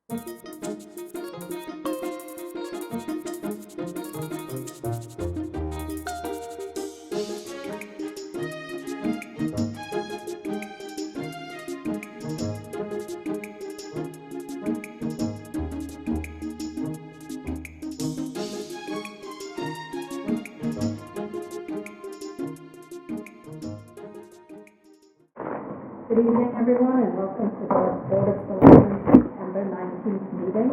Good evening, everyone, and welcome to the Board of Selectmen September 19th meeting.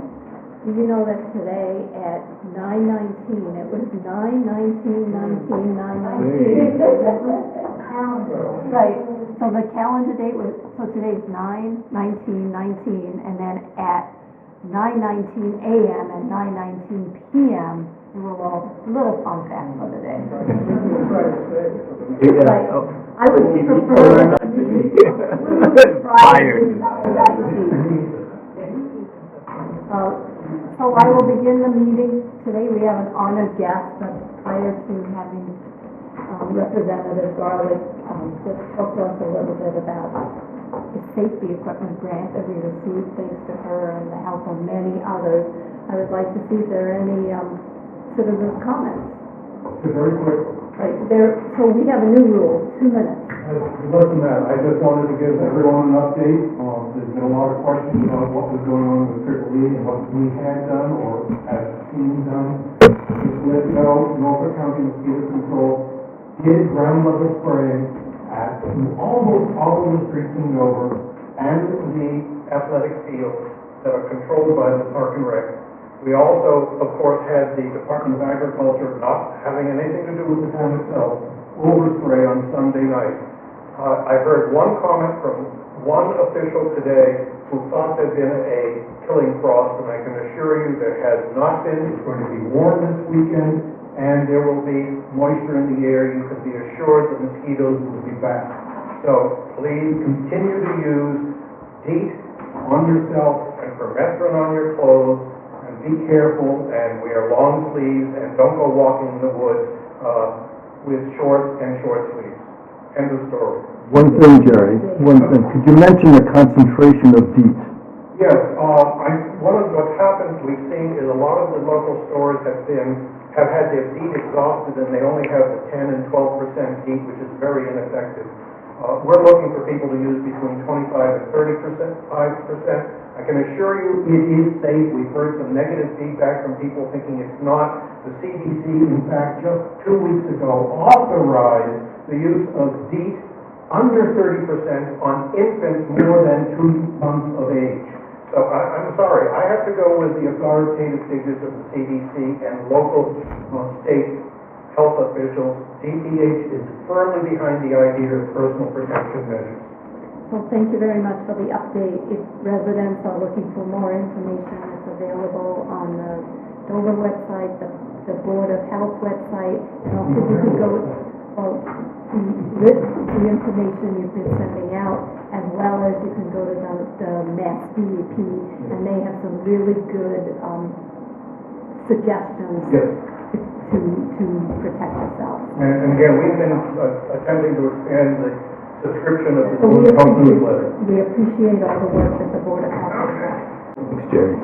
Do you know that today at 9:19, it was 9/19/19, 9/19. Right, so the calendar date was, so today's 9/19/19, and then at 9:19 a.m. and 9:19 p.m., we were all little fun facts for the day. Right. I would prefer fired. So I will begin the meeting. Today we have an honored guest, but prior to having Representative Garlick just talk to us a little bit about the safety equipment grant that we received thanks to her and the help of many others, I would like to see if there are any citizens' comments. Very quick. Right, so we have a new rule, 2 minutes. Less than that, I just wanted to give everyone an update. There's been a lot of questions about what was going on with Triple E and what we had done or had seen done. Just to let you know, Norfolk County Mosquito Control did ground level spraying at almost all of the streets in Dover and the athletic fields that are controlled by the Park and Rec. We also, of course, had the Department of Agriculture, not having anything to do with the town itself, overspray on Sunday night. I heard one comment from one official today who thought there'd been a killing frost, and I can assure you there has not been. It's going to be warm this weekend, and there will be moisture in the air. You can be assured the mosquitoes will be back. So please continue to use DEET on yourself and permethrin on your clothes. Be careful, and wear long sleeves, and don't go walking in the woods with shorts and short sleeves. End of story. One thing, Jerry, could you mention the concentration of DEET? Yes, one of what's happened, we've seen, is a lot of the local stores have had their DEET exhausted, and they only have the 10 and 12% DEET, which is very ineffective. We're looking for people to use between 25 and 30%, 5%. I can assure you it is safe. We've heard some negative feedback from people thinking it's not. The CDC, in fact, just 2 weeks ago authorized the use of DEET under 30% on infants more than 2 months of age. So I'm sorry, I have to go with the authoritative figures of the CDC and local state health officials. DPH is firmly behind the idea of personal protection measures. Well, thank you very much for the update. If residents are looking for more information, it's available on the Dover website, the Board of Health website, and also you can go, the information you've been sending out, as well as you can go to the Mass DEP, and they have some really good suggestions to protect yourself. And again, we've been attempting to expand the subscription of the Board of Health newsletter. We appreciate all the work that the Board of Health has done. Thanks, Jerry.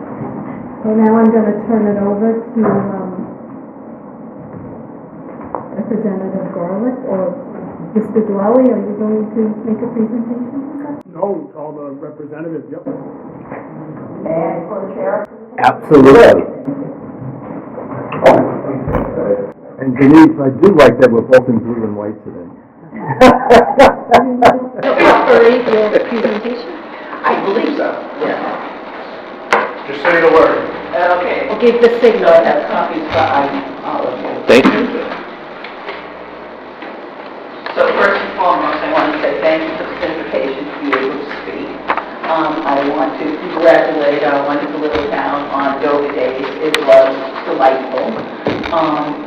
So now I'm going to turn it over to Representative Garlick, or Mr. Dwelly, are you going to make a presentation with us? No, call the representative, yep. And for the chair? Absolutely. And Denise, I do like that we're both in blue and white today. Referee, your presentation? I believe so, yeah. Just say the word. Okay. I'll give the signal. So I have copies for all of you. Thank you. So first and foremost, I want to say thank you for this invitation to be able to speak. I want to congratulate our wonderful little town on Dover Days. It was delightful.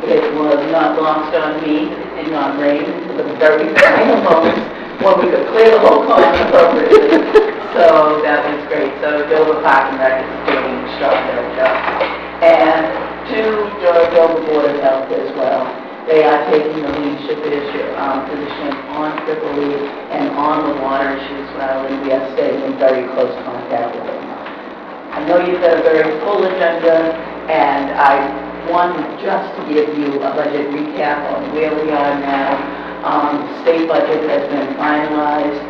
It was not lost on me. It did not rain until the very final moments when we could clear the whole pond appropriately. So that was great. So Dover Park and Rec is doing an extraordinary job. And to the Dover Board of Health as well. They are taking the leadership position on Triple E and on the water issues as well, and we are staying in very close contact with them. I know you've got a very full agenda, and I wanted just to give you a budget recap on where we are now. The state budget has been finalized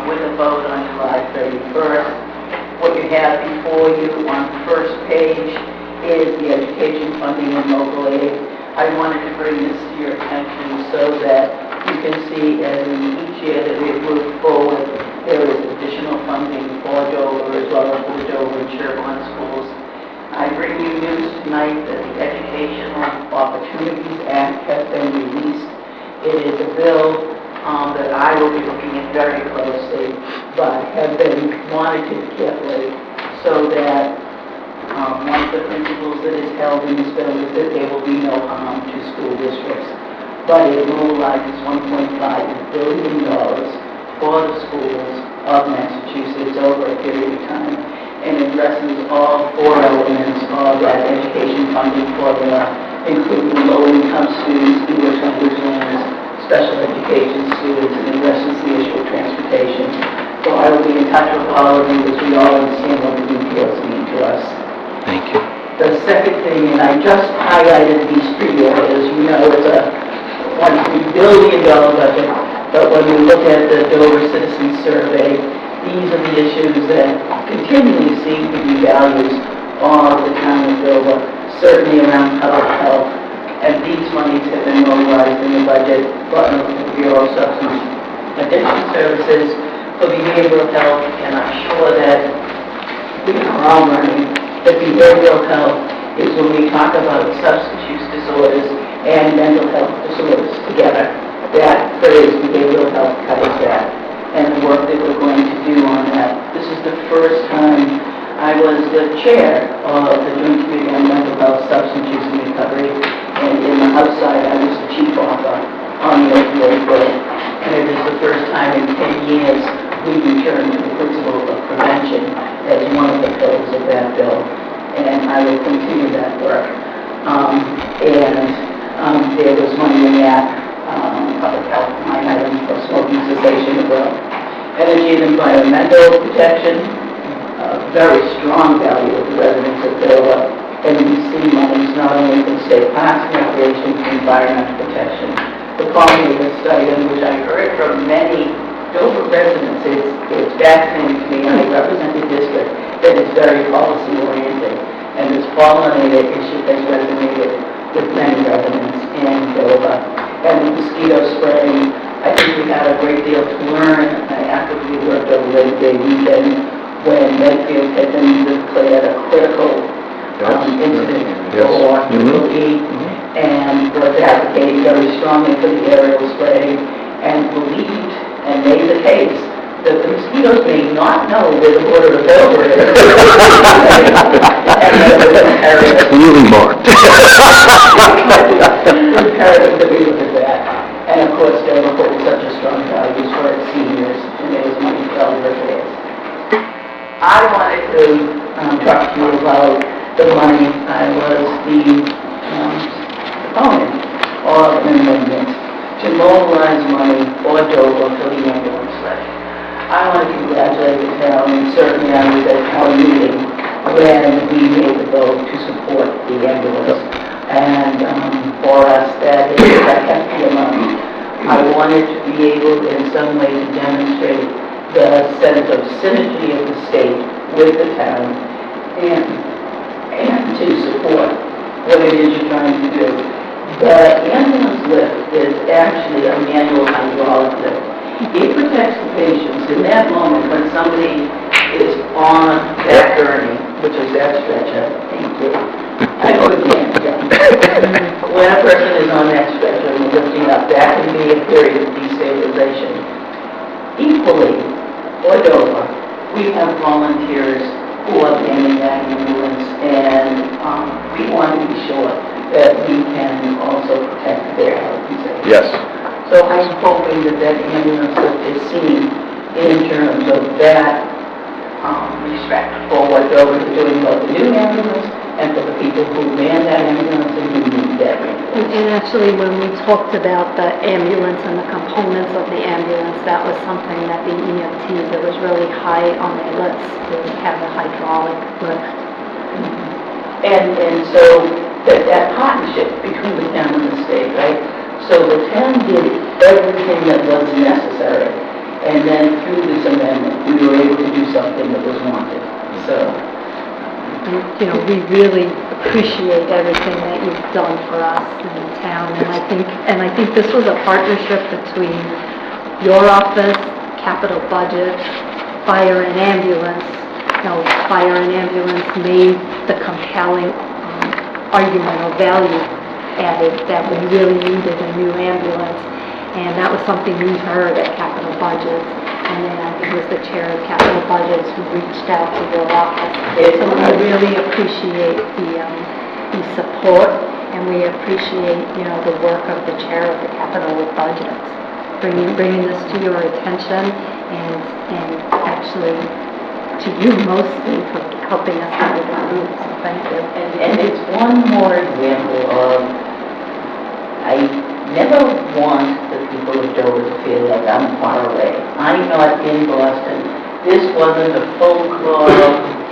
with a vote on July 31st. What you have before you on the first page is the education funding and local aid. I wanted to bring this to your attention so that you can see as in each year that we have moved forward, there is additional funding for Dover as well as for the Dover and Sherburne schools. I bring you news tonight that the Educational Opportunities Act has been released. It is a bill that I will be looking at very closely, but have been monitored carefully so that one of the principles that is held in this bill is that there will be no harm to school districts. But it mobilizes $1.5 billion for the schools of Massachusetts over a period of time and addresses all four elements of that education funding formula, including low-income students, English language learners, special education students, and addresses the issue of transportation. So I will be in touch with all of you as we all understand what the details mean to us. Thank you. The second thing, and I just highlighted these three areas, you know, it's a $1 billion budget, but when we look at the Dover Citizen Survey, these are the issues that continually seem to be values of the town of Dover, certainly around public health, and these monies have been mobilized in the budget for the Bureau of Substance Addiction Services for behavioral health, and I'm sure that we are all learning that behavioral health is when we talk about substance use disorders and mental health disorders together. That phrase, behavioral health, covers that, and the work that we're going to do on that. This is the first time I was the chair of the Joint Committee on Mental Health, Substance Use and Recovery, and in the House side, I was the chief author on the opioid bill. And it is the first time in 10 years we returned to the principle of prevention as one of the pillars of that bill. And I will continue that work. There was money in that public health line item for smoking cessation as well. Energy and environmental protection, very strong value of the residents of Dover. NBC monies not only for state parks and recreation, but environmental protection. The pollinator study, which I heard from many Dover residents, it's fascinating to me. I represent a district that is very policy oriented, and this pollinator issue has resonated with many residents in Dover. And the mosquito spraying, I think we had a great deal to learn after we worked over Labor Day weekend when Medfield had been declared a critical incident for Article 8 and was advocating very strongly for the aerial spray and believed and made the case that the mosquitoes may not know where the border of Dover is. And that it was imperative. Really marked. Imperative that we look at that. And of course, Dover put such a strong values for its seniors and there was money for elder affairs. I wanted to talk to you about the money. I was the opponent of an amendment to mobilize money for Dover for the ambulance levy. I want to congratulate the town, and certainly I was at town meeting when we made the vote to support the ambulance. And for us, that is a hefty amount. I wanted to be able in some way to demonstrate the sense of synergy of the state with the town and to support what it is you're trying to do. The ambulance lift is actually a manual hydraulic lift. It protects the patients in that moment when somebody is on that gurney, which is that stretcher. Thank you. I know it can't jump. When a person is on that stretcher and lifting up, that can be a period of destabilization. Equally, for Dover, we have volunteers who are manning that ambulance, and we want to be sure that we can also protect their health and safety. Yes. So I'm hoping that that ambulance lift is seen in terms of that respect for what Dover is doing about the new ambulance and for the people who man that ambulance and who need that invoice. And actually, when we talked about the ambulance and the components of the ambulance, that was something that the EMTs, it was really high on their list to have a hydraulic lift. And so that partnership between the town and the state, right? So the town did everything that was necessary, and then through this amendment, we were able to do something that was wanted, so. And, you know, we really appreciate everything that you've done for us in the town, and I think this was a partnership between your office, capital budget, fire and ambulance. You know, fire and ambulance made the compelling argument or value added that we really needed a new ambulance, and that was something we heard at capital budget. And then I think it was the chair of capital budgets who reached out to your office. So we really appreciate the support, and we appreciate, you know, the work of the chair of the capital budgets, bringing this to your attention, and actually to you mostly for helping us out with the group. So thank you. And it's one more example of, I never want the people of Dover to feel like I'm far away. I'm not in Boston. This wasn't a phone call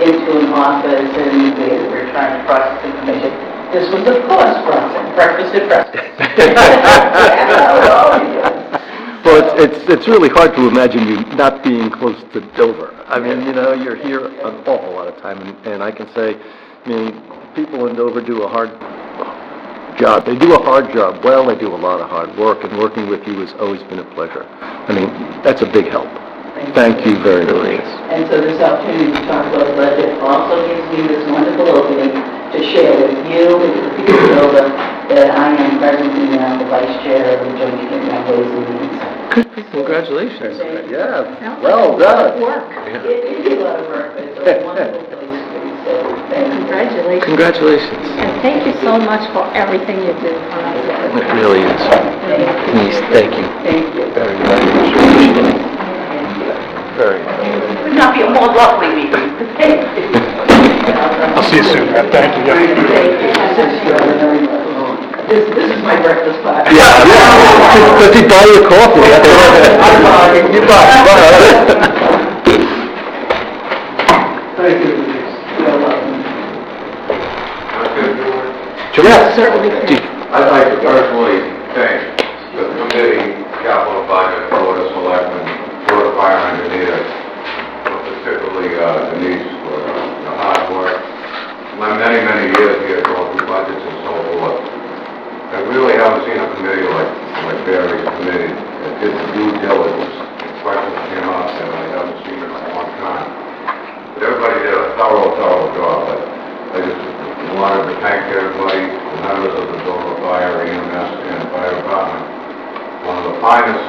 into an office and we're trying to process information. This was a course processing, breakfast at breakfast. Well, it's really hard to imagine you not being close to Dover. I mean, you know, you're here an awful lot of time, and I can say, I mean, people in Dover do a hard job. They do a hard job well, they do a lot of hard work, and working with you has always been a pleasure. I mean, that's a big help. Thank you very much. And so this opportunity to talk about the budget also gives me this wonderful opening to share with you and the people of Dover that I am presently now the vice chair of the Joint Committee on Ways and Means. Congratulations. Yeah, well done. Work. It is a lot of work, but it's a wonderful place to be, so thank you. Congratulations. Congratulations. And thank you so much for everything you do for us. It really is. Denise, thank you. Thank you. Very much appreciated. Very. Could not be a more lovely meeting. Thank you. I'll see you soon, man. Thank you. Thank you. This is my breakfast spot. Yeah. Does he buy you coffee? I'm buying. You buy. Thank you. You're welcome. Yes. Certainly. I'd like to personally thank the committee, capital budget, Board of Selectmen, Board of Fire Engineers, particularly Denise for the hard work. My many years here going through budgets and so forth. I really haven't seen a committee like Barry's committee that did the due diligence. Questions came up and I haven't seen it in a long time. But everybody did a thorough job. But I just wanted to thank everybody, the members of the Dover Fire, EMS, and Fire Department. One of the finest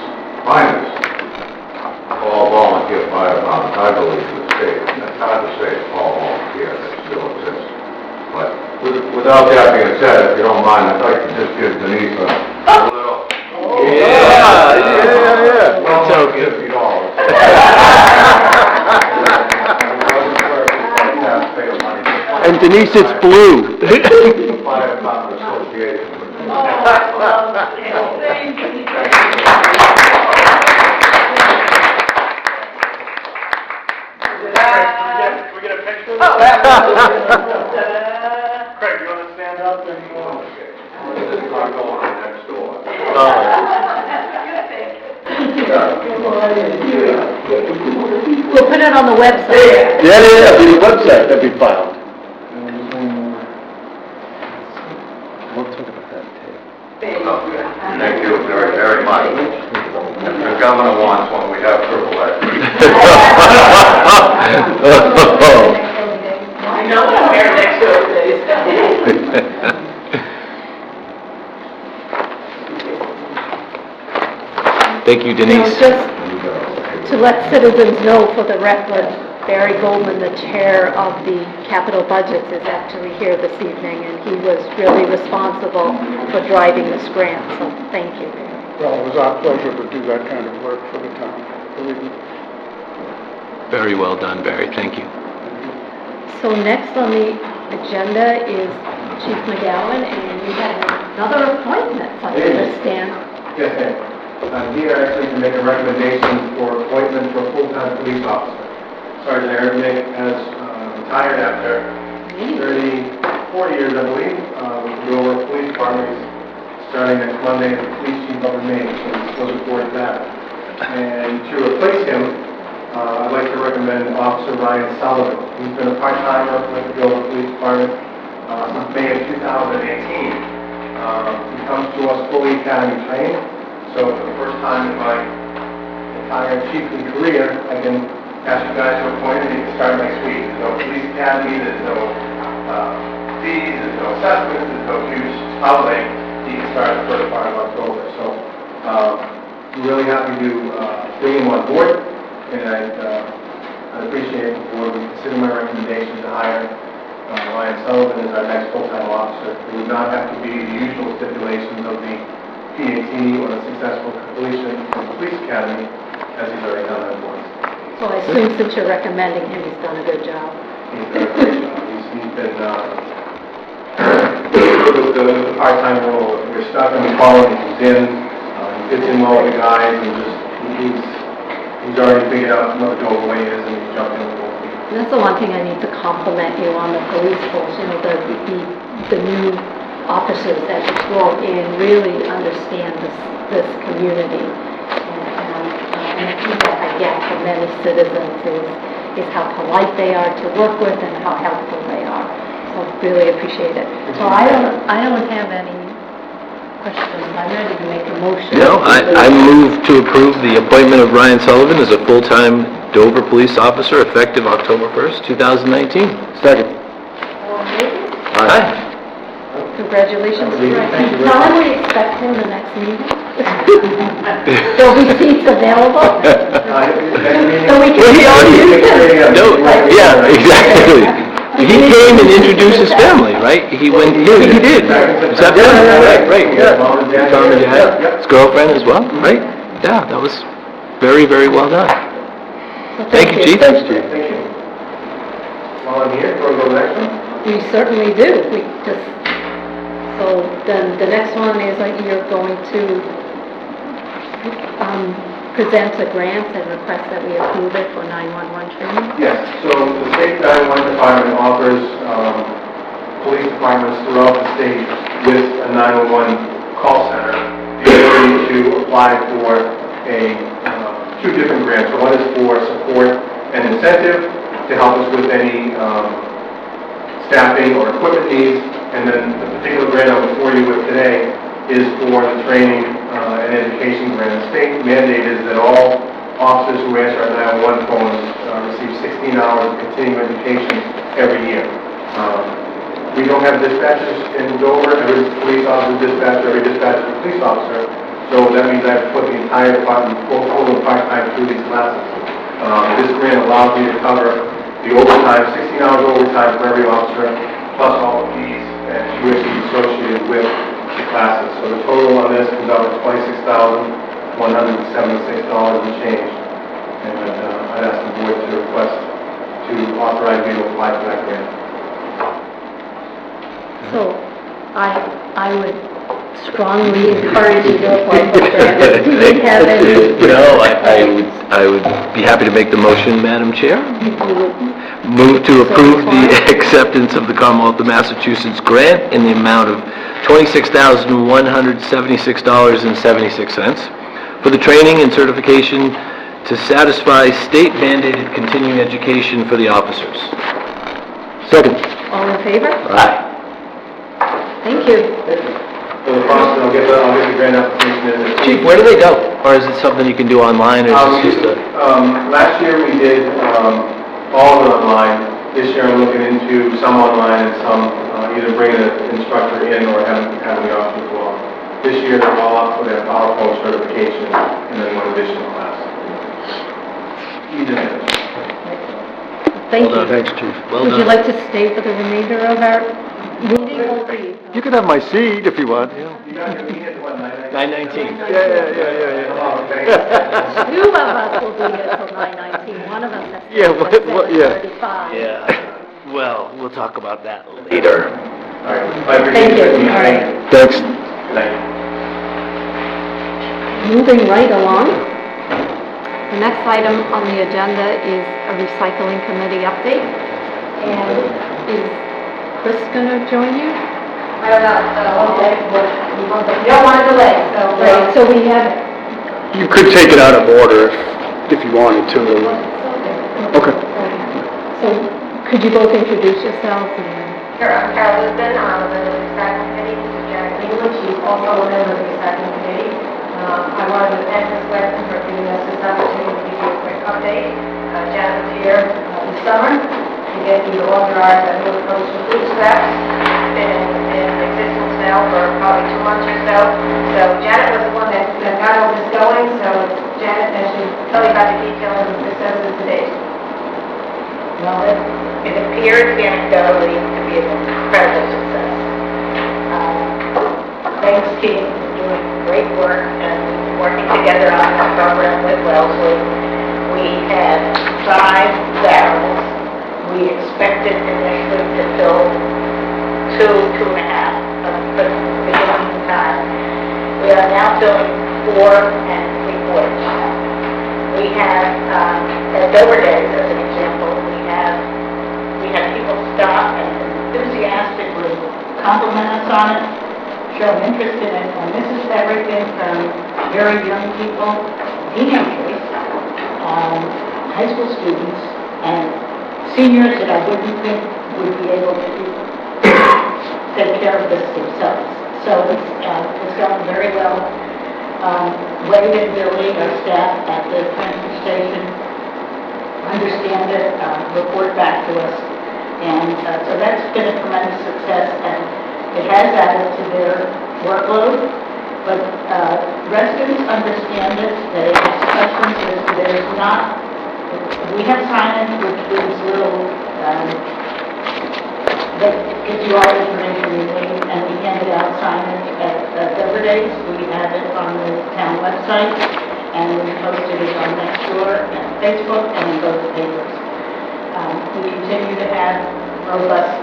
all volunteer fire departments, I believe, in the state. And it's hard to say it's all volunteer, it still exists. But without that being said, if you don't mind, I'd like to just give Denise a little... Yeah. Well, so $50. And Denise, it's blue. The Fire Department Association. Can we get a picture of this? Craig, you want to stand up and... This is not going on next door. We'll put it on the website. Yeah, the website that'd be filed. We'll talk about that Thank you very much. If the governor wants one, we have triple X. I know I'm here next Thursday. Thank you, You know, Denise. just to let citizens know for the record, Barry Goldman, the chair of the capital budgets, is actually here this evening, and he was really responsible for driving this grant, so thank you. Well, it was our pleasure to do that kind of work for the town, believe me. Very well done, Barry. Thank you. So next on the agenda is Chief McGowan, and we had another appointment, I understand. Yes, ma'am. I'm here actually to make a recommendation for appointment for a full-time police officer. Sergeant Aaron Nick has retired after 40 years, I believe, with the Dover Police Department. He's starting next Monday as the police chief up in Maine, so he's looking forward to that. And to replace him, I'd like to recommend Officer Ryan Sullivan. He's been a part-timer with the Dover Police Department since May of 2018. He comes to us fully academy trained, so for the first time in my entire chiefly career, I can ask you guys to appoint him. He can start next week. There's no police academy, there's no fees, there's no assessments, there's no huge outlay. He can start the first part of October. So I'm really happy to bring him on board, and I'd appreciate if the board would consider my recommendation to hire Ryan Sullivan as our next full-time officer. It would not have to be the usual stipulations of the PAT or the successful completion of the police academy, as he's already done that once. So I assume since you're recommending him, he's done a good job. He's done a great job. He's been with the part-time role. If we're stuck and we call him, he comes in, he fits in well with the guys, and just he's already figured out what the doorway is, and he's jumped in with both feet. And that's the one thing I need to compliment you on the police force, you know, the new officers that you brought in really understand this community. And the feedback I get from many citizens is how polite they are to work with and how helpful they are. So really appreciate it. So I don't have any questions. I'm ready to make a motion. No, I move to approve the appointment of Ryan Sullivan as a full-time Dover police officer effective October 1st, 2019. Second. All in favor? Aye. Congratulations, Thank you very Ryan. much. Tell him we expect him the next meeting. There'll be seats available. So we can introduce him. No, yeah, exactly. He came and introduced his family, right? He went, yeah, he did. Is that right? Yeah. Mom and dad. Mom and dad, Yep. his girlfriend as well, right? Yeah, that was very, very well done. So Thank you, Chief. Thanks, Chief. Thank you. While I'm here, do you want to go to the next one? We certainly do. So then the next one is like you're going to present a grant and request that we approve it for 911 training. Yes, so the state 911 department offers police departments throughout the state with a 911 call center the ability to apply for two different grants. So one is for support and incentive to help us with any staffing or equipment needs, and then the particular grant I'm before you with today is for the training and education grant. The state mandate is that all officers who answer our 911 phones receive 16 hours of continuing education every year. We don't have dispatchers in Dover. Every police officer dispatcher, every dispatcher is a police officer. So that means I have to put the entire department full and part-time through these classes. This grant allows me to cover the overtime, 16 hours overtime for every officer, plus all the fees and tuition associated with the classes. So the total on this comes out to $26,176 and change. And I'd ask the board to request to authorize me to apply for that grant. So I would strongly encourage you to apply for the grant. Do you have any? No, I would be happy to make the motion, Madam Chair. Move to approve the acceptance of the Commonwealth of Massachusetts grant in the amount of $26,176.76 for the training and certification to satisfy state-mandated continuing education for the officers. Second. All in favor? Aye. Thank you. So the process, I'll get the grant application in. Chief, where do they go? Or is it something you can do online, or is it just a... Last year we did all of it online. This year I'm looking into some online and some either bringing an instructor in or having the option as well. This year they're all up for their PowerPoint certification and then one additional class. Thank you. Thanks, Chief. Well Would you done. like to stay for the remainder of our meeting? Or leave? You can have my seat if you want. You got your meeting at what, 9:19. Yeah. Two of us will be here till 9:19. One of us has to Yeah, leave at yeah. 7:35. Yeah, well, we'll talk about that later. All right, I appreciate Thank you. it. All right. Thanks. Good night. Moving right along, the next item on the agenda is a recycling committee update. And is Chris gonna join you? I don't know, okay, you don't want to delay, so. Right, so we have, You could take it out of order if you wanted to. Okay. so could you both introduce yourselves and then? Sure, I'm Carol Lisbon, I'm a member of the recycling committee, this is Janet English, she's also a member of the recycling committee. I wanted to thank the selectmen for giving us this opportunity to give you a quick update. Janet was here this summer to get you to authorize that new approach to food scraps. It's been in existence now for probably 2 months or so. So Janet was the one that got all this going, so it's Janet that should tell you about the details and the successes to date. Well, it appears anecdotally to be an incredible success. Thanks team is doing great work and working together on the program with Wellesley. We had 5 barrels. We expected initially to fill 2.5 for the beginning of time. We are now filling 4 3/4. We have, at Dover Days, as an example, we have people stop and enthusiastically compliment us on it, show interest in it, and this is everything from very young people, teenagers, high school students, and seniors that I wouldn't think would be able to take care of this themselves. So it's going very well. Wade and Billy, our staff at the transfer station, understand it, report back to us. And so that's been a tremendous success, and it has added to their workload. But residents understand it, they ask questions, there's not, we have signage which gives little, that gives you all the information you need, and we handed out signage at Dover Days. We have it on the town website, and we posted it on Nextdoor and Facebook and in both papers. We continue to have robust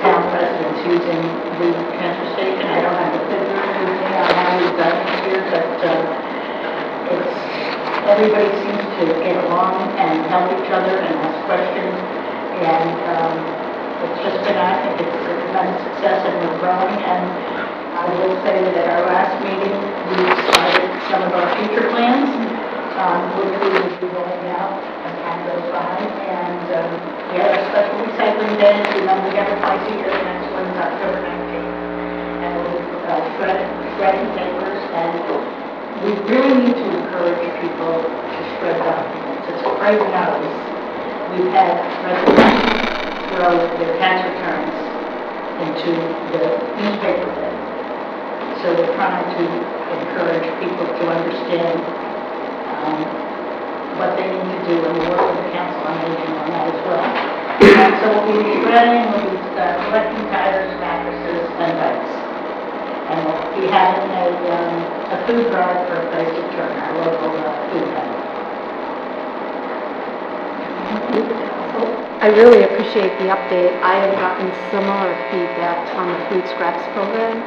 town residents using the transfer station. I don't have the figures with me on how we've done it here, but everybody seems to get along and help each other and ask questions. And it's just been, I think it's a tremendous success, and we're growing. And I will say that at our last meeting, we decided some of our future plans, which we will be rolling out as time goes by. And we have a special recycling day. Remember, we have it twice a year. The next one is October 19th. And we'll shredding papers. And we really need to encourage people to shred documents. It's right now. We've had residents throw their tax returns into the newspaper bin. So we're trying to encourage people to understand what they need to do, and we'll work with the council on aging on that as well. And so we'll be shredding, we'll be collecting tires, mattresses, and bikes. And we'll be having a food drive for a place to turn, our local food bank. I really appreciate the update. I have gotten similar feedback on the food scraps program.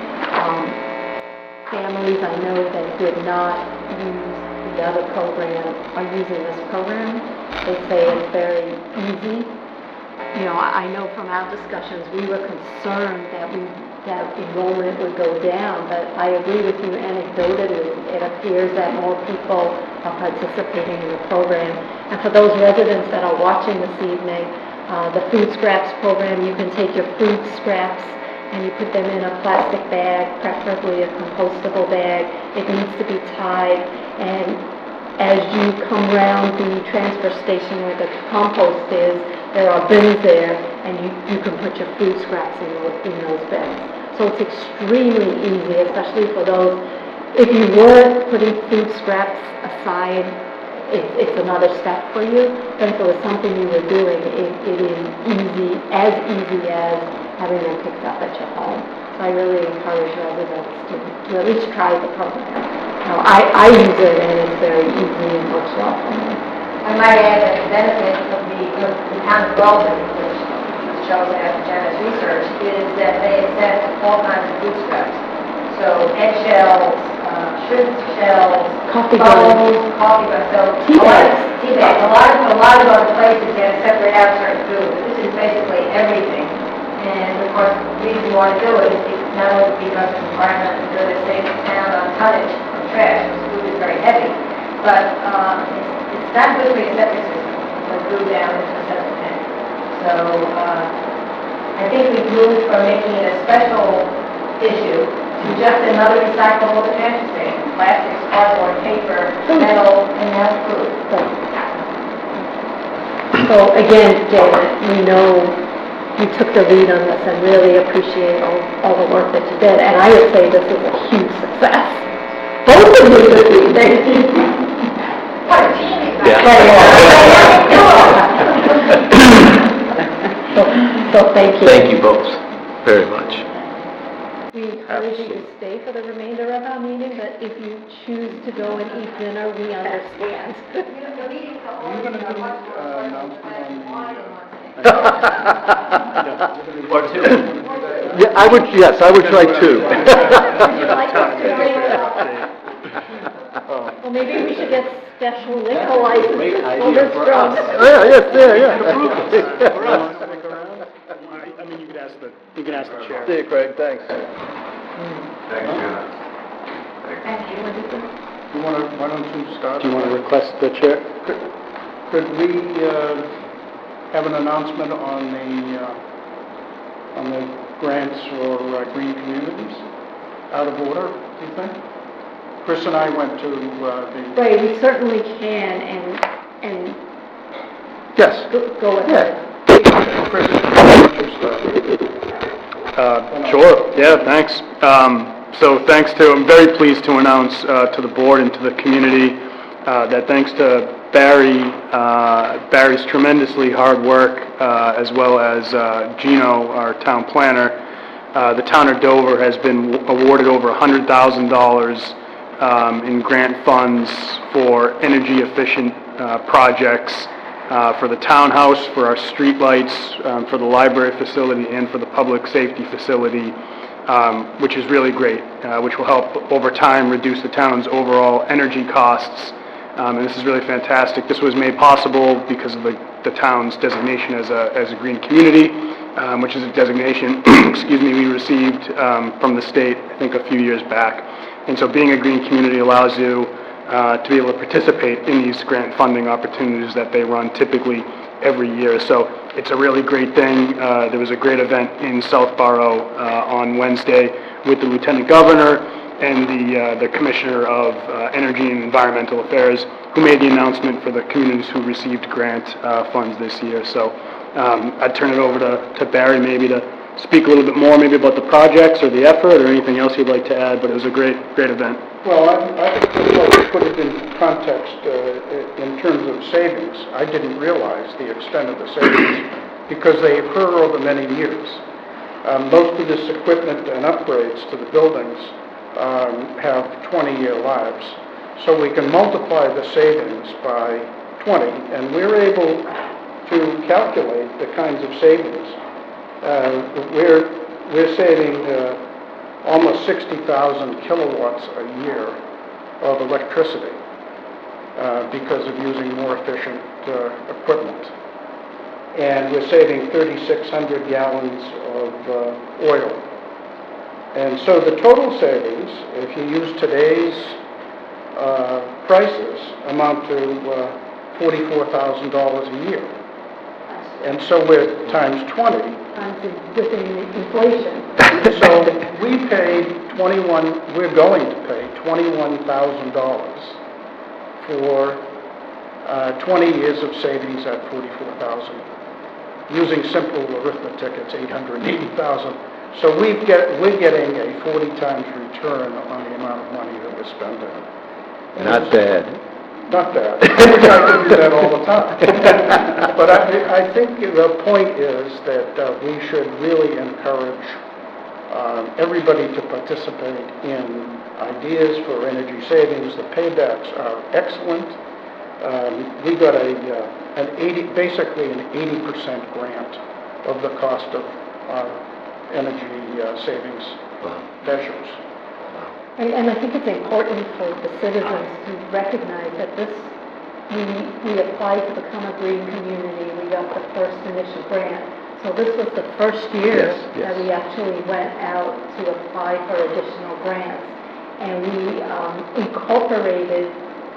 Families I know that did not use the other program are using this program. They say it's very easy. You know, I know from our discussions, we were concerned that enrollment would go down, but I agree with you anecdotally. It appears that more people are participating in the program. And for those residents that are watching this evening, the food scraps program, you can take your food scraps and you put them in a plastic bag, preferably a compostable bag. It needs to be tied, and as you come around the transfer station where the compost is, there are bins there, and you can put your food scraps in those bins. So it's extremely easy, especially for those, if you were putting food scraps aside, it's another step for you. But if it was something you were doing, it is easy as having them picked up at your home. So I really encourage residents to at least try the program. Now, I use it, and it's very easy and works well for me. I might add that the benefit of the town of Wellesley, which themselves after Janet's research, is that they accept all kinds of food scraps. So eggshells, shrimp shells, Coffee bowls, coffee grounds, so Tea bags. tea bags. A lot of other places they separate out certain food. This is basically everything. And of course, the reason we want to do it is not only because it's environmentally good, it saves the town on tonnage from trash, because food is very heavy, but it's not good for your septic system when food down into a septic tank. So I think we've moved from making it a special issue to just another recyclable transfer station. Plastics, cardboard, paper, metal, and now food. So again, David, we know you took the lead on this and really appreciate all the work that you did. And I would say this is a huge success. Both of you this evening. What a team! So thank you. Thank you both very much. We encourage you to stay for the remainder of our meeting, but if you choose to go and eat dinner, we understand. Or two. Yeah, I would try two. Well, maybe we should get special liquor licenses Great for idea this for drunk. us. I mean, you can ask the chair. See you, Craig, thanks. Thanks, Janet. Thank you. Why don't you start? Do you want to request the chair? Could we have an announcement on the grants for green communities? Out of order, do you think? Chris and I went to the... Right, we certainly can, and Yes. go ahead. Chris, why don't you start? Sure, yeah, thanks. I'm very pleased to announce to the board and to the community that thanks to Barry's tremendously hard work, as well as Gino, our town planner, the town of Dover has been awarded over $100,000 in grant funds for energy efficient projects for the townhouse, for our streetlights, for the library facility, and for the public safety facility, which is really great, which will help over time reduce the town's overall energy costs. And this is really fantastic. This was made possible because of the town's designation as a green community, which is a designation, we received from the state, I think, a few years back. And so being a green community allows you to be able to participate in these grant funding opportunities that they run typically every year. So it's a really great thing. There was a great event in Southborough on Wednesday with the Lieutenant Governor and the Commissioner of Energy and Environmental Affairs, who made the announcement for the communities who received grant funds this year. So I'd turn it over to Barry maybe to speak a little bit more maybe about the projects or the effort or anything else you'd like to add, but it was a great event. Well, I would just like to put it in context in terms of savings. I didn't realize the extent of the savings because they occur over many years. Most of this equipment and upgrades to the buildings have 20-year lives. So we can multiply the savings by 20, and we're able to calculate the kinds of savings. We're saving almost 60,000 kilowatts a year of electricity because of using more efficient equipment. And we're saving 3,600 gallons of oil. And so the total savings, if you use today's prices, amount to $44,000 a year. And so we're times 20. Within inflation. So we paid we're going to pay $21,000 for 20 years of savings at $44,000. Using simple arithmetic, it's $880,000. So we're getting a 40 times return on the amount of money that we're spending. Not bad. Not bad. I wish I could do that all the time. But I think the point is that we should really encourage everybody to participate in ideas for energy savings. The paybacks are excellent. We got basically an 80% grant of the cost of our energy savings measures. And I think it's important for the citizens to recognize that we applied to become a green community, we got the first initial grant. So this was the first year Yes, yes. that we actually went out to apply for additional grants. And we incorporated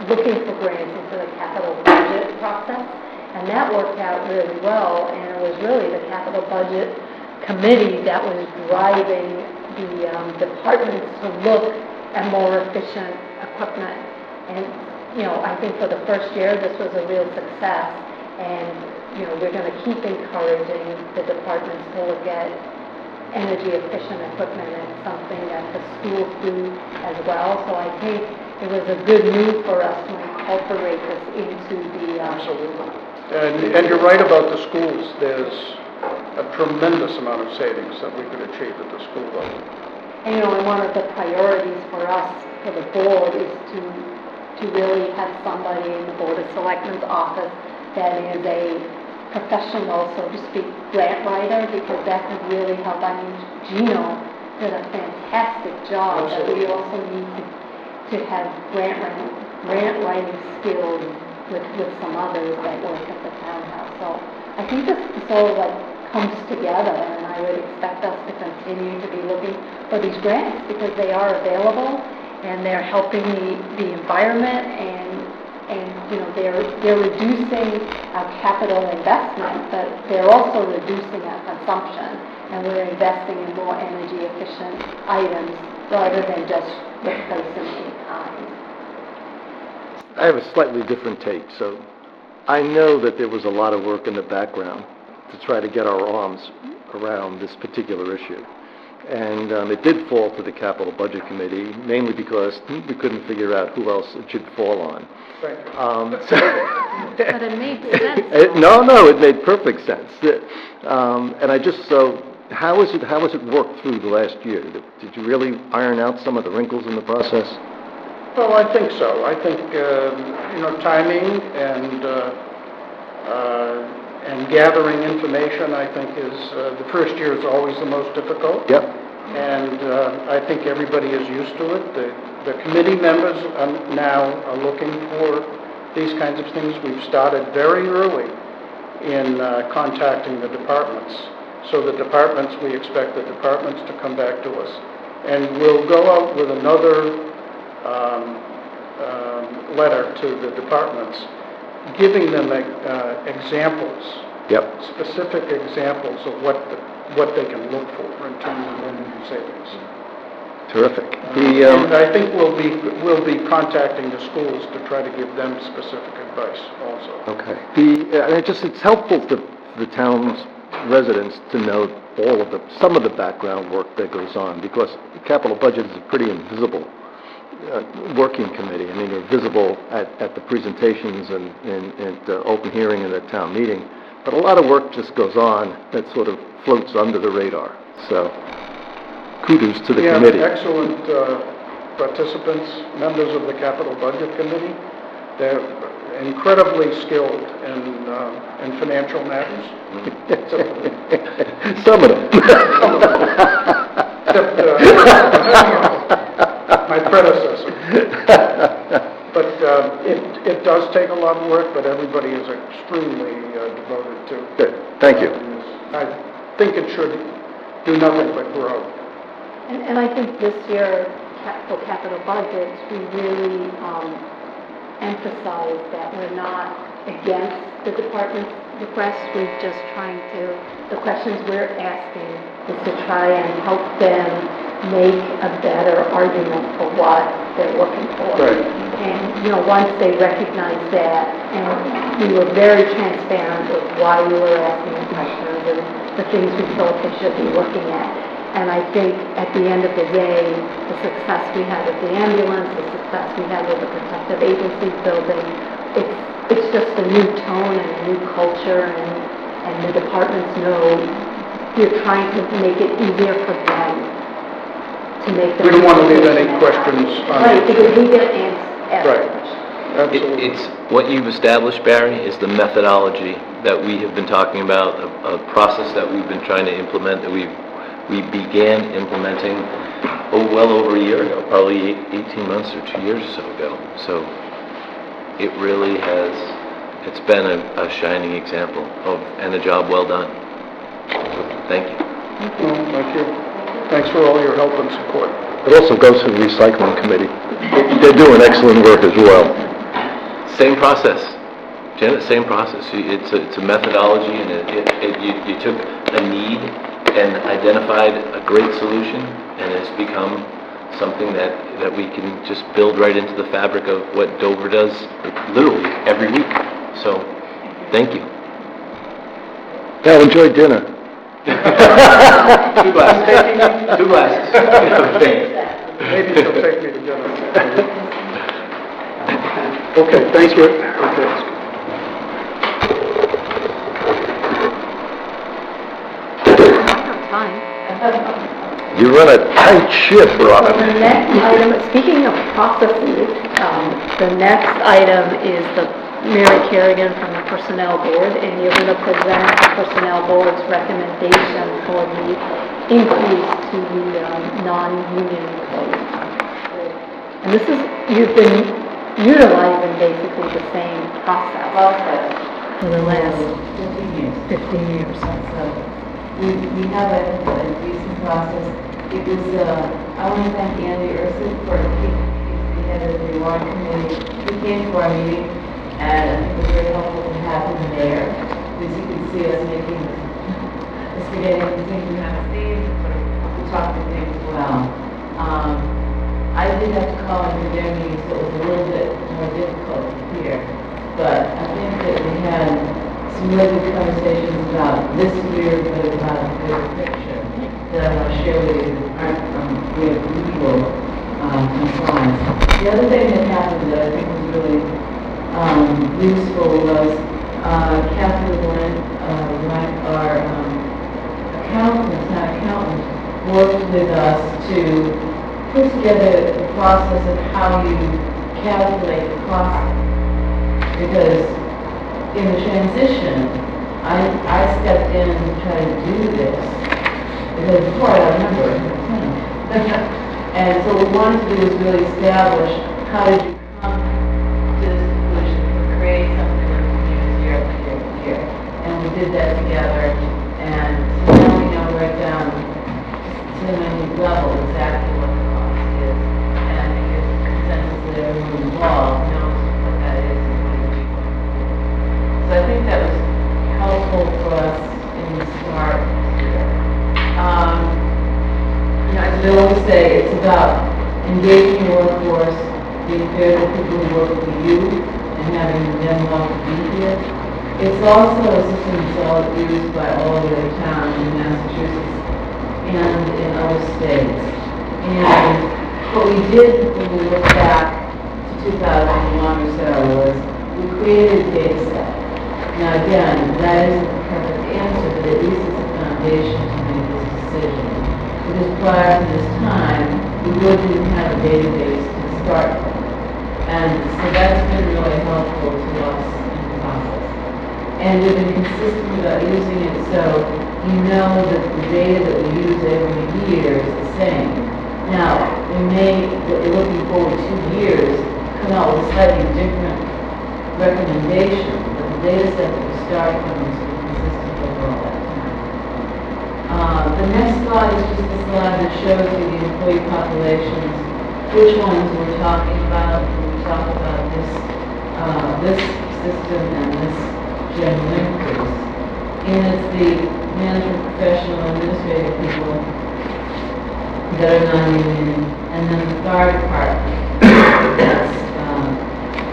looking for grants into the capital budget process. And that worked out really well, and it was really the capital budget committee that was driving the departments to look at more efficient equipment. And, I think for the first year, this was a real success. And, we're going to keep encouraging the departments to look at energy efficient equipment, and something that the schools do as well. So I think it was a good move for us to incorporate this into the... Absolutely. And you're right about the schools. There's a tremendous amount of savings that we could achieve at the school level. And, and one of the priorities for us, for the board, is to really have somebody in the Board of Selectmen's office that is a professional, so to speak, grant writer, because that could really help. I mean, Gino did a fantastic job, but we also need to have grant writing skills with some others that work at the townhouse. So I think this all comes together, and I would expect us to continue to be looking for these grants, because they are available and they're helping the environment, and they're reducing our capital investment, but they're also reducing our consumption, and we're investing in more energy efficient items rather than just replacing in kind. I have a slightly different take. So I know that there was a lot of work in the background to try to get our arms around this particular issue. And it did fall to the Capital Budget Committee, mainly because we couldn't figure out who else it should fall on. Thank you. But it made sense. It made perfect sense. How was it worked through the last year? Did you really iron out some of the wrinkles in the process? Well, I think so. I think, timing and gathering information, I think, is the first year is always the most difficult. Yep. And I think everybody is used to it. The committee members now are looking for these kinds of things. We've started very early in contacting the departments. So we expect the departments to come back to us. And we'll go out with another letter to the departments, giving them examples, specific examples of what they can look for in terms of energy savings. Terrific. And I think we'll be contacting the schools to try to give them specific advice also. Okay. It's helpful to the town's residents to know some of the background work that goes on, because the capital budget is a pretty invisible working committee. I mean, you're visible at the presentations and the open hearing and the town meeting, but a lot of work just goes on that sort of floats under the radar. So, kudos to the committee. Excellent participants, members of the Capital Budget Committee. They're incredibly skilled in financial matters. Some of them. Except my predecessor. But it does take a lot of work, but everybody is extremely devoted to it. Good. Thank you. I think it should do nothing but grow. And I think this year, for capital budgets, we really emphasize that we're not against the department's requests. We're just trying the questions we're asking is to try and help them make a better argument for what they're looking for. Right. And, once they recognize that, and we were very transparent with why we were asking the questions and the things we thought they should be looking at. And I think at the end of the day, the success we had with the ambulance, the success we had with the protective agencies building, it's just a new tone and a new culture, and the departments know you're trying to make it easier for them to make the... We don't want to leave any questions unanswered. Right, because we get asked Right. questions. Absolutely. It's, what you've established, Barry, is the methodology that we have been talking about, a process that we've been trying to implement, that we began implementing, well over a year ago, probably 18 months or 2 years or so ago. So it really has, it's been a shining example of, and a job well done. So, thank you. Well, thank you. Thanks for all your help and support. It also goes to the recycling committee. They're doing excellent work as well. Same process, Janet, same process. It's a methodology, and you took a need and identified a great solution, and it's become something that we can just build right into the fabric of what Dover does literally every week. So, thank you. Now enjoy dinner. 2 glasses. 2 glasses. Maybe she'll take me to dinner. Okay, thank you. Okay. Time. You run a tight ship, So Robin. the next item, speaking of processes, the next item is the Mary Kerrigan from the Personnel Board, and you're going to present the Personnel Board's recommendation for the increase to the non-union employees. And this is, you've been utilizing basically the same process for the last 15 years. We have a decent process. It was, I want to thank Andy Urson for he's the head of the reward committee. He came to our meeting, and I think it was very helpful to have him there, because you could see us making the spaghetti and things we have seen, sort of talk to things well. I did have to call into their meeting, so it was a little bit more difficult to hear, but I think that we had some really good conversations about this year, but about the bigger picture that I want to share with you that aren't from real legal compliance. The other thing that happened that I think was really useful was Kathy Lynn, our accountant, town accountant, worked with us to put together the process of how you calculate the cost, because in the transition, I stepped in to try to do this, because before I got a number, and so what we wanted to do is really establish how did you come to this conclusion to create something that we can use year after year after year. And we did that together, and so now we know right down to the minute level exactly what the cost is. And I think it's consensus that everyone involved knows what that is and what it is. So I think that was helpful for us in the start here. As I always say, it's about engaging your workforce, being fair to people who work for you, and having them want to be here. It's also a system that's all used by all the other towns in Massachusetts and in other states. And what we did when we looked back to 2001 or so was we created a data set. Now again, that isn't the perfect answer, but at least it's a foundation to make this decision. Because prior to this time, we really didn't have a database to start with. And so that's been really helpful to us in the process. And we've been consistent about using it so you know that the data that we use every year is the same. Now, we may, looking forward 2 years, come out with a slightly different recommendation, but the data set that we start from is consistent over all that time. The next slide is just a slide that shows you the employee populations, which ones we're talking about when we talk about this system and this general increase. And it's the management, professional, administrative people that are non-union, and then the fire department that's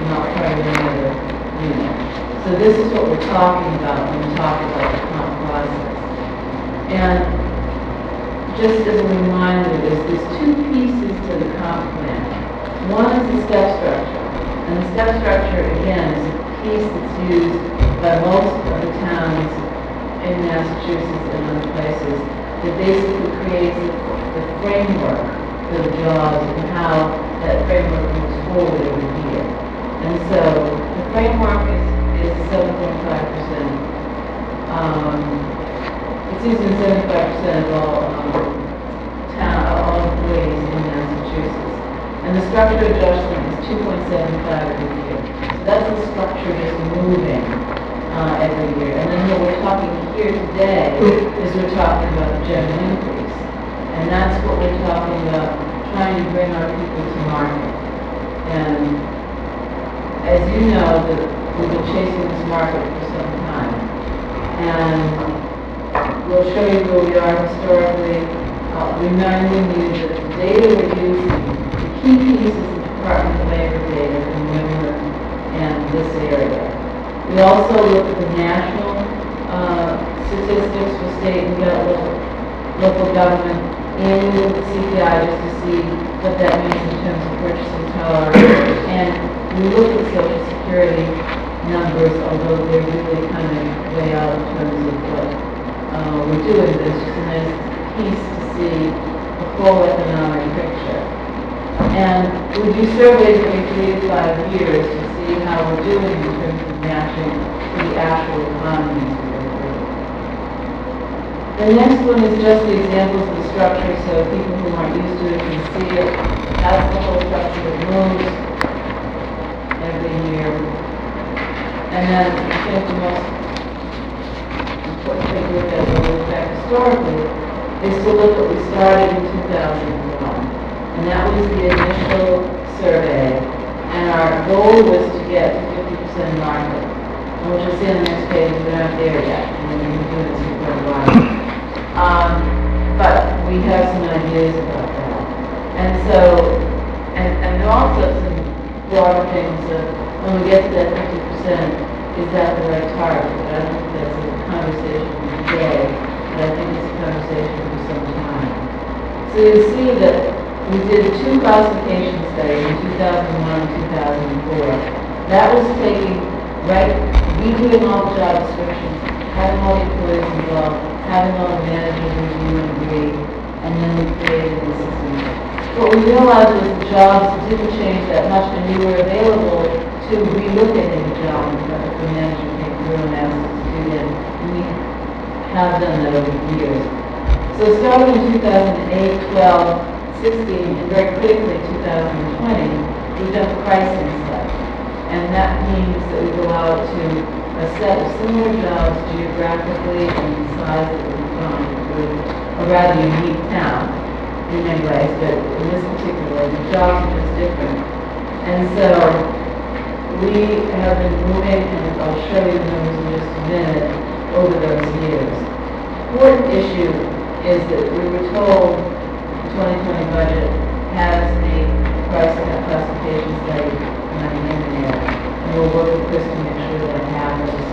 not part of any other unit. So this is what we're talking about when we talk about the comp process. And just as a reminder, there's 2 pieces to the comp plan. One is the step structure. And the step structure, again, is a piece that's used by most of the towns in Massachusetts and other places that basically creates the framework for the jobs and how that framework moves forward every year. And so the framework is 7.5%. It's using 75% of all employees in Massachusetts. And the structure adjustment is 2.75 every year. So that's the structure just moving every year. And then what we're talking here today is we're talking about the general increase. And that's what we're talking about, trying to bring our people to market. And as you know, we've been chasing this market for some time. And we'll show you where we are historically, reminding you that the data we're using, the key pieces of Department of Labor data in Winter and this area. We also look at the national statistics for state and local government and we look at CPI just to see what that means in terms of purchasing power. And we look at Social Security numbers, although they're really kind of way out in terms of what we're doing. There's just a nice piece to see the full economic picture. And we do surveys every 3 to 5 years to see how we're doing in terms of matching the actual economies we go through. The next one is just the examples of the structure, so people who aren't used to it can see it. That's the whole structure that moves every year. And then I think the most important thing to look at when we look back historically is to look at what we started in 2001. And that was the initial survey. And our goal was to get to 50% market. And what you'll see on the next page, we're not there yet. And we've been doing this for a while. But we have some ideas about that. And so, and also some broader things when we get to that 50%, is that the right target? But I don't think that's a conversation today, but I think it's a conversation for some time. So you'll see that we did 2 classification studies in 2001 and 2004. That was taking, redoing all the job descriptions, having all the employees involved, having all the managers review and agree, and then we created the system. What we realized was the jobs didn't change that much, and we were available to relook at any job if the manager came through and asked us to do that. And we have done that over the years. So starting in 2008, 12, 16, and very critically 2020, we've done pricing stuff. And that means that we go out to a set of similar jobs geographically and the size that we find with a rather unique town in many ways, but in this particular, the jobs are just different. And so we have been moving, and I'll show you the numbers in just a minute, over those years. Important issue is that we were told the 2020 budget has a price classification study money in there. And we'll work with Chris to make sure that happens.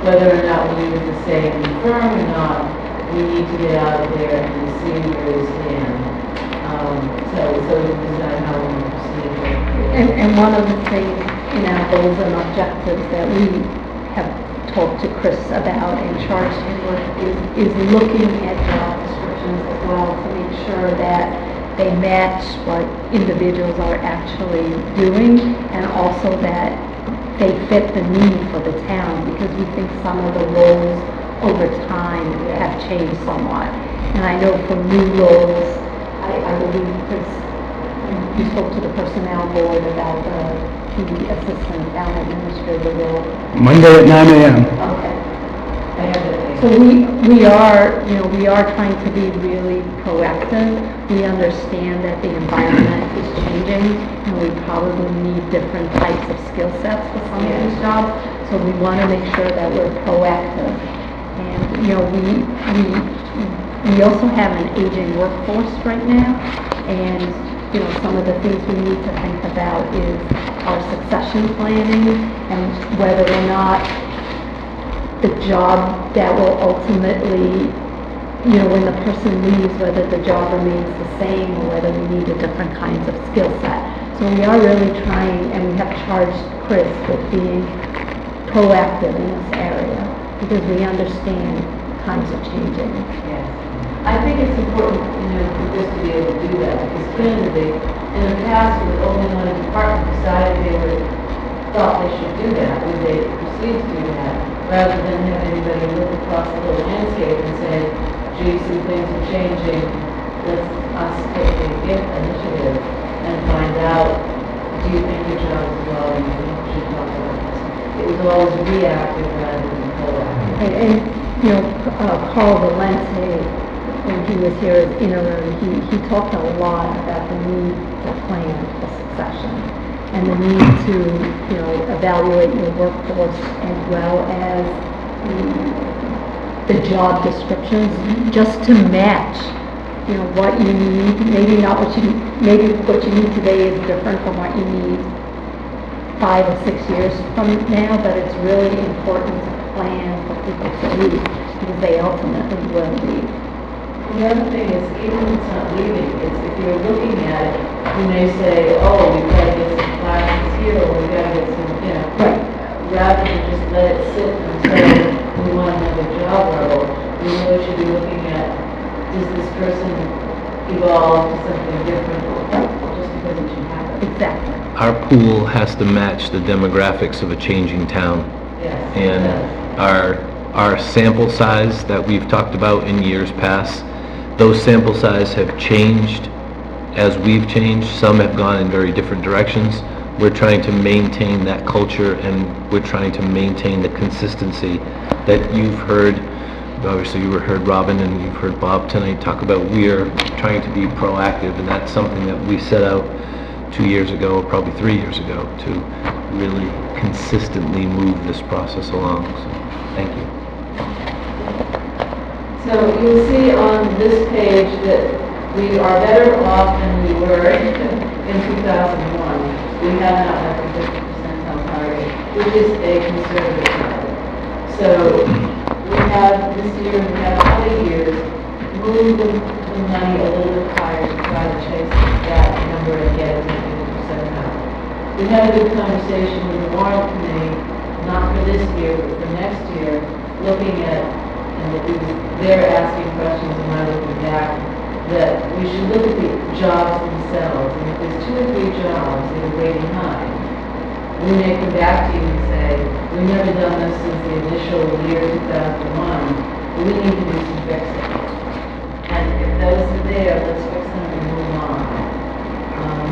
Whether or not we use the same firm or not, we need to get out there and see where we stand. So we can decide how we proceed. And one of the things in our goals and objectives that we have talked to Chris about and charged him with is looking at job descriptions as well to make sure that they match what individuals are actually doing and also that they fit the need for the town, because we think some of the roles over time have changed somewhat. And I know for new roles, I believe Chris, you spoke to the personnel board about the assistant town administrator role. Monday at 9 a.m. Okay. So we are trying to be really proactive. We understand that the environment is changing and we probably need different types of skill sets for some of these jobs. So we want to make sure that we're proactive. And, we also have an aging workforce right now. And, some of the things we need to think about is our succession planning and whether or not the job that will ultimately, when the person leaves, whether the job remains the same or whether we need a different kinds of skill set. So we are really trying, and we have charged Chris with being proactive in this area because we understand times are changing. Yes. I think it's important, for Chris to be able to do that, because clearly, in the past, with only one department decided they were thought they should do that, would they proceed to do that, rather than have anybody look across the whole landscape and say, gee, some things are changing, let's us take the initiative and find out, do you think your job is well, and do you think we should talk about this? It was always reactive rather than proactive. And you know, Carl Valente, when he was here as interim, he talked a lot about the need to plan for succession and the need to, you know, evaluate your workforce as well as the job descriptions, just to match, you know, what you need. Maybe not what you, maybe what you need today is different from what you need 5 or 6 years from now, but it's really important to plan for people to leave, because they ultimately will leave. The other thing is, even if it's not leaving, it's if you're looking at it, you may say, oh, we've got to get some classes here, or we've got to get some, you know, Right. rather than just let it sit and say, we want another job role, we really should be looking at, does this person evolve to something different, or just because it should happen? Exactly. Our pool has to match the demographics of a changing town. Yes. And our sample size that we've talked about in years past, those sample size have changed as we've changed. Some have gone in very different directions. We're trying to maintain that culture, and we're trying to maintain the consistency that you've heard. Obviously, you heard Robin and you've heard Bob tonight talk about. We're trying to be proactive, and that's something that we set out 2 years ago, or probably 3 years ago, to really consistently move this process along. So, thank you. So you'll see on this page that we are better off than we were in 2001. We have not met the 50% target, which is a conservative target. So we have this year, we have other years, moved the money a little bit higher to try to chase that number and get it to 50% out. We had a good conversation with the warrant committee, not for this year, but for next year, looking at, and they're asking questions and I'm looking back, that we should look at the jobs themselves, and if there's 2 or 3 jobs that are way behind, we may come back to you and say, we've never done this since the initial year 2001, but we need to do some fixing. And if those are there, let's fix them and move on.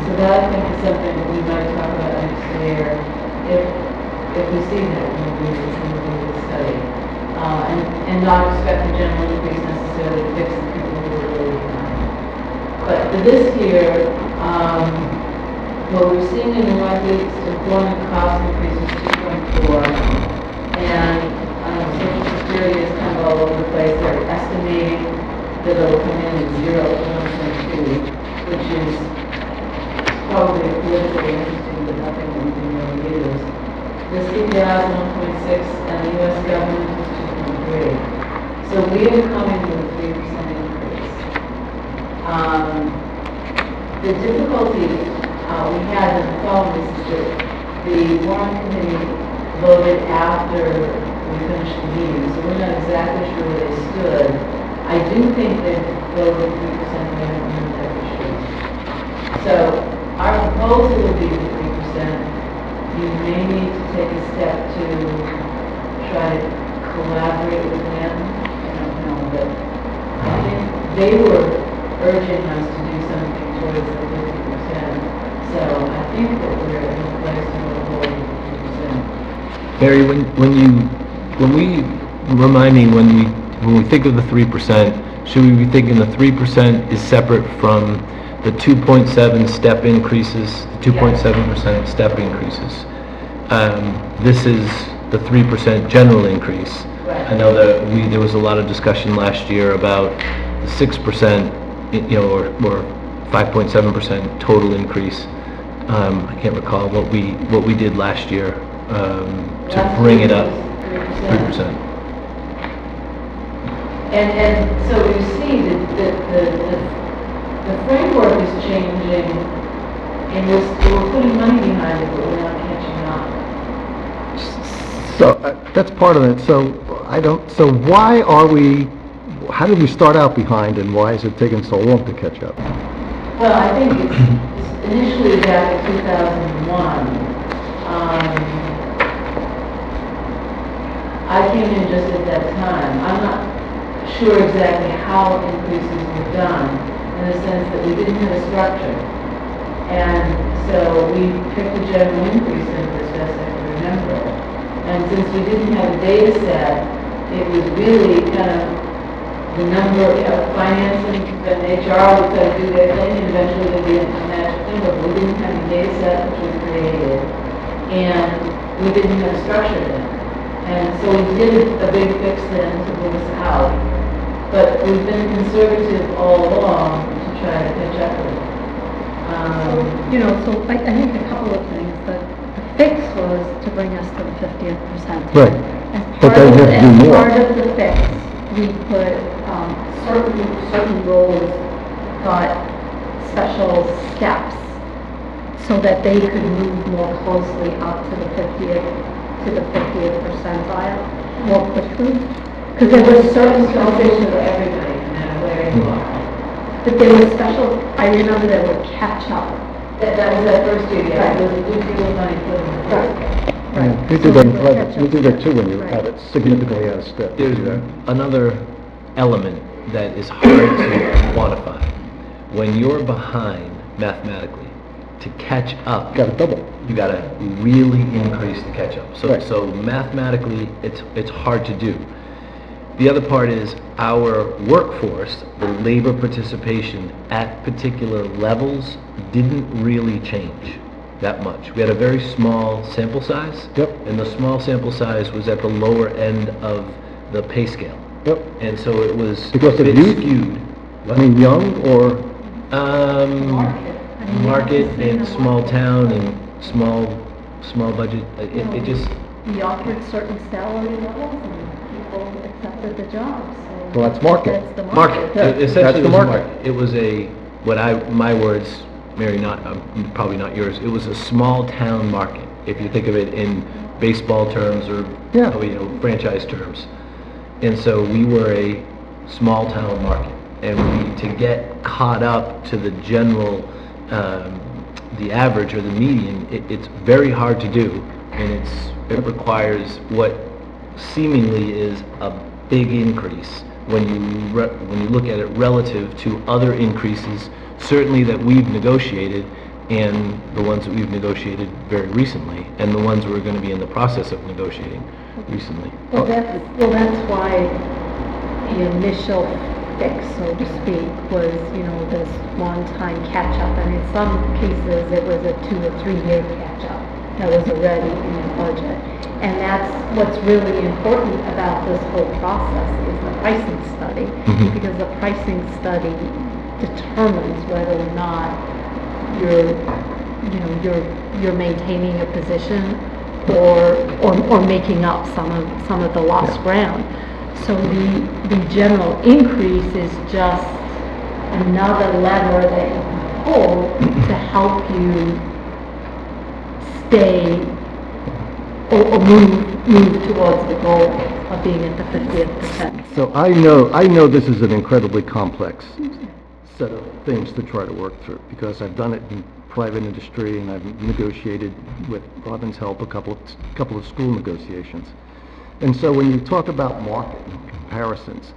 So that I think is something that we might talk about next year, if we see that when we do the study. And not expect the general increase necessarily to fix the people who are really behind. But for this year, what we're seeing in the Northeast, employment cost increase is 2.4, and Social Security is kind of all over the place. They're estimating that it'll come in at 0 to 1.2, which is probably politically interesting, but nothing that we can really use. The CPI is 1.6, and the U.S. government is 2.3. So we are coming with a 3% increase. The difficulty we had in the fall is that the warrant committee voted after we finished the meeting, so we're not exactly sure where they stood. I do think they voted 3%, but I don't know that for sure. So our proposal would be 3%. You may need to take a step to try to collaborate with them. I don't know, but I think they were urging us to do something towards the 50%. So I think that we're in a place to move forward with 50%. Mary, when we think of the 3%, should we be thinking the 3% is separate from the 2.7 step increases, the 2.7% step increases? This is the 3% general increase. Right. I know that there was a lot of discussion last year about the 6%, you know, or 5.7% total increase. I can't recall what we did last year to bring it up 3%. And so you see that the framework is changing, and we're putting money behind it, but we're not catching up. So that's part of it. So why are we, how did we start out behind, and why is it taking so long to catch up? Well, I think it's initially back in 2001. I came in just at that time. I'm not sure exactly how increases were done, in the sense that we didn't have a structure. And so we picked a general increase in this, as I can remember. And since we didn't have a data set, it was really kind of the number of finance and HR would kind of do their thing, and eventually there'd be a magic number. But we didn't have a data set which we created, and we didn't have a structure then. And so we did a big fix then to move us out. But we've been conservative all along to try to catch up with it. So I think a couple of things. The fix was to bring us to the 50th percentile. Right. As But then you have to do more. Part of the fix, we put certain roles got special steps so that they could move more closely up to the 50th percentile more quickly. Because there were certain Compensation for everybody, no matter where you are. but there were special, I remember there were catch-up. That was that first year, yeah. There was a good deal of money put in the first year. Yeah, you do that in private, you do that too when you have it significantly out of step. You There's do that. another element that is hard to quantify. When you're behind mathematically, to catch up, Got to double. you gotta really increase the catch up. Right. So mathematically, it's hard to do. The other part is our workforce, the labor participation at particular levels didn't really change that much. We had a very small sample size. Yep. And the small sample size was at the lower end of the pay scale. Yep. And so it was Because a of bit youth? skewed. I mean, young or, Market and small town and small budget, it just, We offered certain salary levels and people accepted the jobs. So Well, that's market. That's the market. market. Yeah, Essentially, that's it the was a market. It was my words, Mary, probably not yours, it was a small town market, if you think of it in baseball terms or, Yeah. franchise terms. And so we were a small town market, and to get caught up to the general, the average or the median, it's very hard to do, and it requires what seemingly is a big increase when you look at it relative to other increases, certainly that we've negotiated, and the ones that we've negotiated very recently, and the ones we're going to be in the process of negotiating recently. Well, that's why the initial fix, so to speak, was, this one-time catch-up. And in some cases, it was a 2 or 3 year catch-up that was already in the budget. And that's what's really important about this whole process is the pricing study, Mhm. because the pricing study determines whether or not you're maintaining a position or making up some of the lost ground. So the general increase is just another lever that you can pull to help you stay or move towards the goal of being at the 50th percent. so I know this is an incredibly complex set of things to try to work through, because I've done it in private industry, and I've negotiated with Robin's help a couple of school negotiations. And so when you talk about market and comparisons,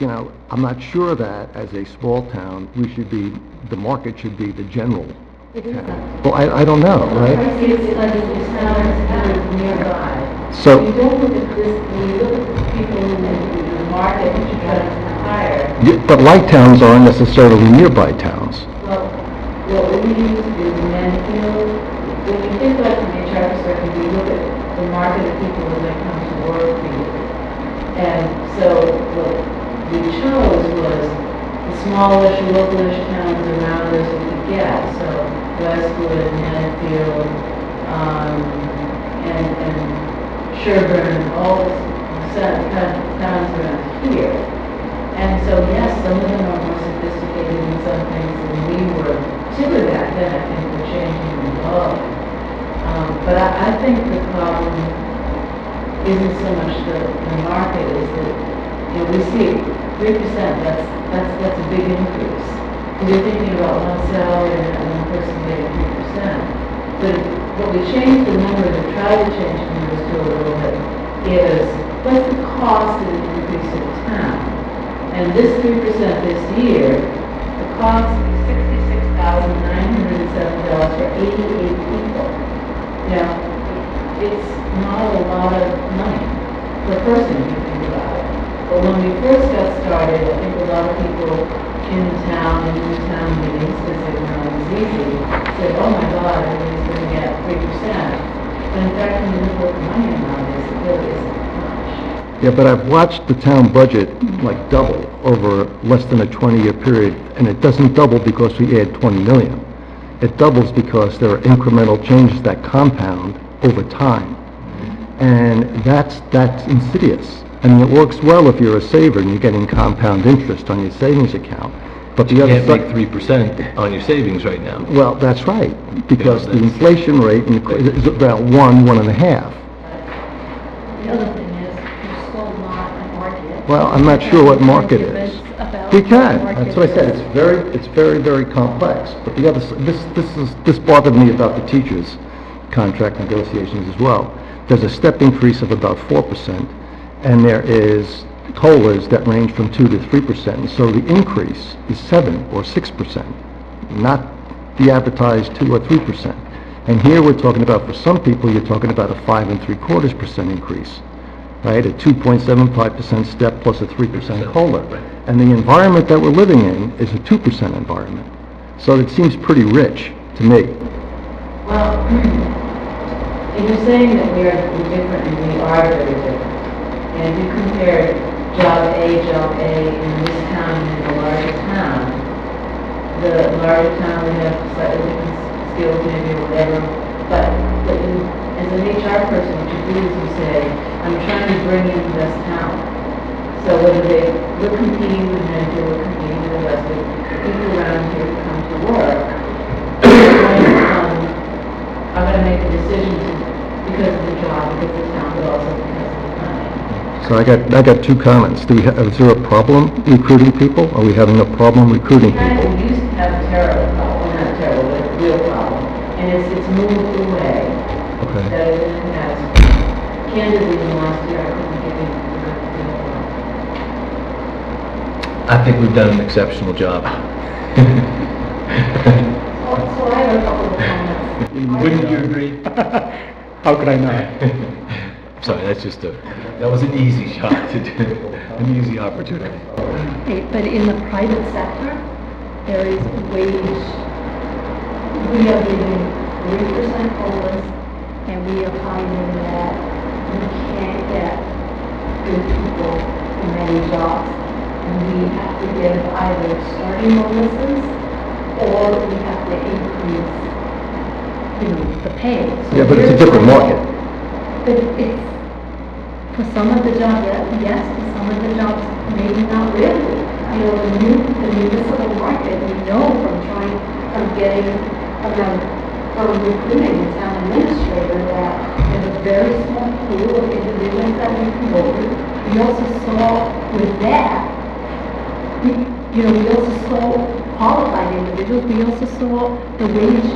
I'm not sure that as a small town, the market should be the general It is town. Well, I don't know, right? Pricing study is not nearby. So- You don't look at this, when you look at the people in the market that you're trying to hire, But like towns aren't necessarily nearby towns. well, what we use is Mansfield. When you think about from a HR perspective, you look at the market of people when they come to work for you. And so what we chose was the smallish, localish towns around us that we get. So Westwood, Mansfield, and Sherburne, all those kind of towns around here. And so, yes, some of them are more sophisticated in some things than we were. Particularly back then, I think we're changing the law. But I think the problem isn't so much the market, is that, we see 3%, that's a big increase. We're thinking about one salary and one person getting 3%. But what we changed the number, to try to change the numbers to a little bit, is, what's the cost of the increase in the town? And this 3% this year, the cost is $66,907 for 88 people. Now, it's not a lot of money per person if you think about it. But when we first got started, I think a lot of people in the town, and in the town meetings, because they were not as easy, said, oh my God, everybody's going to get 3%. But in fact, when you look what the money amount is, it really isn't much. Yeah, but I've watched the town budget like double over less than a 20-year period, and it doesn't double because we add 20 million. It doubles because there are incremental changes that compound over time. And that's insidious. I mean, it works well if you're a saver and you're getting compound interest on your savings account. But the You other can't make side, 3% on your savings right now. well, that's right, because the that's- inflation rate is about 1.5. The other thing is, you're still not a market. Well, I'm not sure what market is. About We what can, market that's what I said, is. it's very, very complex. But the other, this bothered me about the teachers' contract negotiations as well. There's a step increase of about 4%, and there is COLAs that range from 2 to 3%, and so the increase is 7 or 6%, not the advertised 2 or 3%. And here we're talking about, for some people, you're talking about a 5.75% increase, right? A 2.75% step plus a 3% COLA. And the environment that we're living in is a 2% environment. So it seems pretty rich to me. Well, if you're saying that we're different, and we are very different, and if you compare job A in this town and the larger town, we have slightly different skills maybe or whatever, but you, as an HR person, what you do is you say, I'm trying to bring in the best talent. So whether we're competing with Medicare, we're competing with the rest of the people around here who come to work, I'm going to make a decision because of the job, because of the town, but also because of the money. So I got two comments. Is there a problem recruiting people? Are we having a problem recruiting people? We used to have a terrible problem, not terrible, but a real problem, and it's moved away. Okay. That it has. Candidly, in the last year, I couldn't give you I think we've done an exceptional job. So I have a couple of comments. Wouldn't you agree? How could I not? Sorry, that was an easy shot to do, an easy opportunity. Okay, but in the private sector, there is wage, we are giving 3% COLAs, and we are finding that we can't get good people in many jobs. And we have to give either starting bonuses, or we have to increase, the pay. So Yeah, but it's a we're different trying- market. But it's, for some of the jobs, yes, for some of the jobs, maybe not really. The municipal market, we know from recruiting a town administrator, that there's a very small pool of individuals that we promoted. We also saw with that, we also saw qualified individuals, we also saw the wage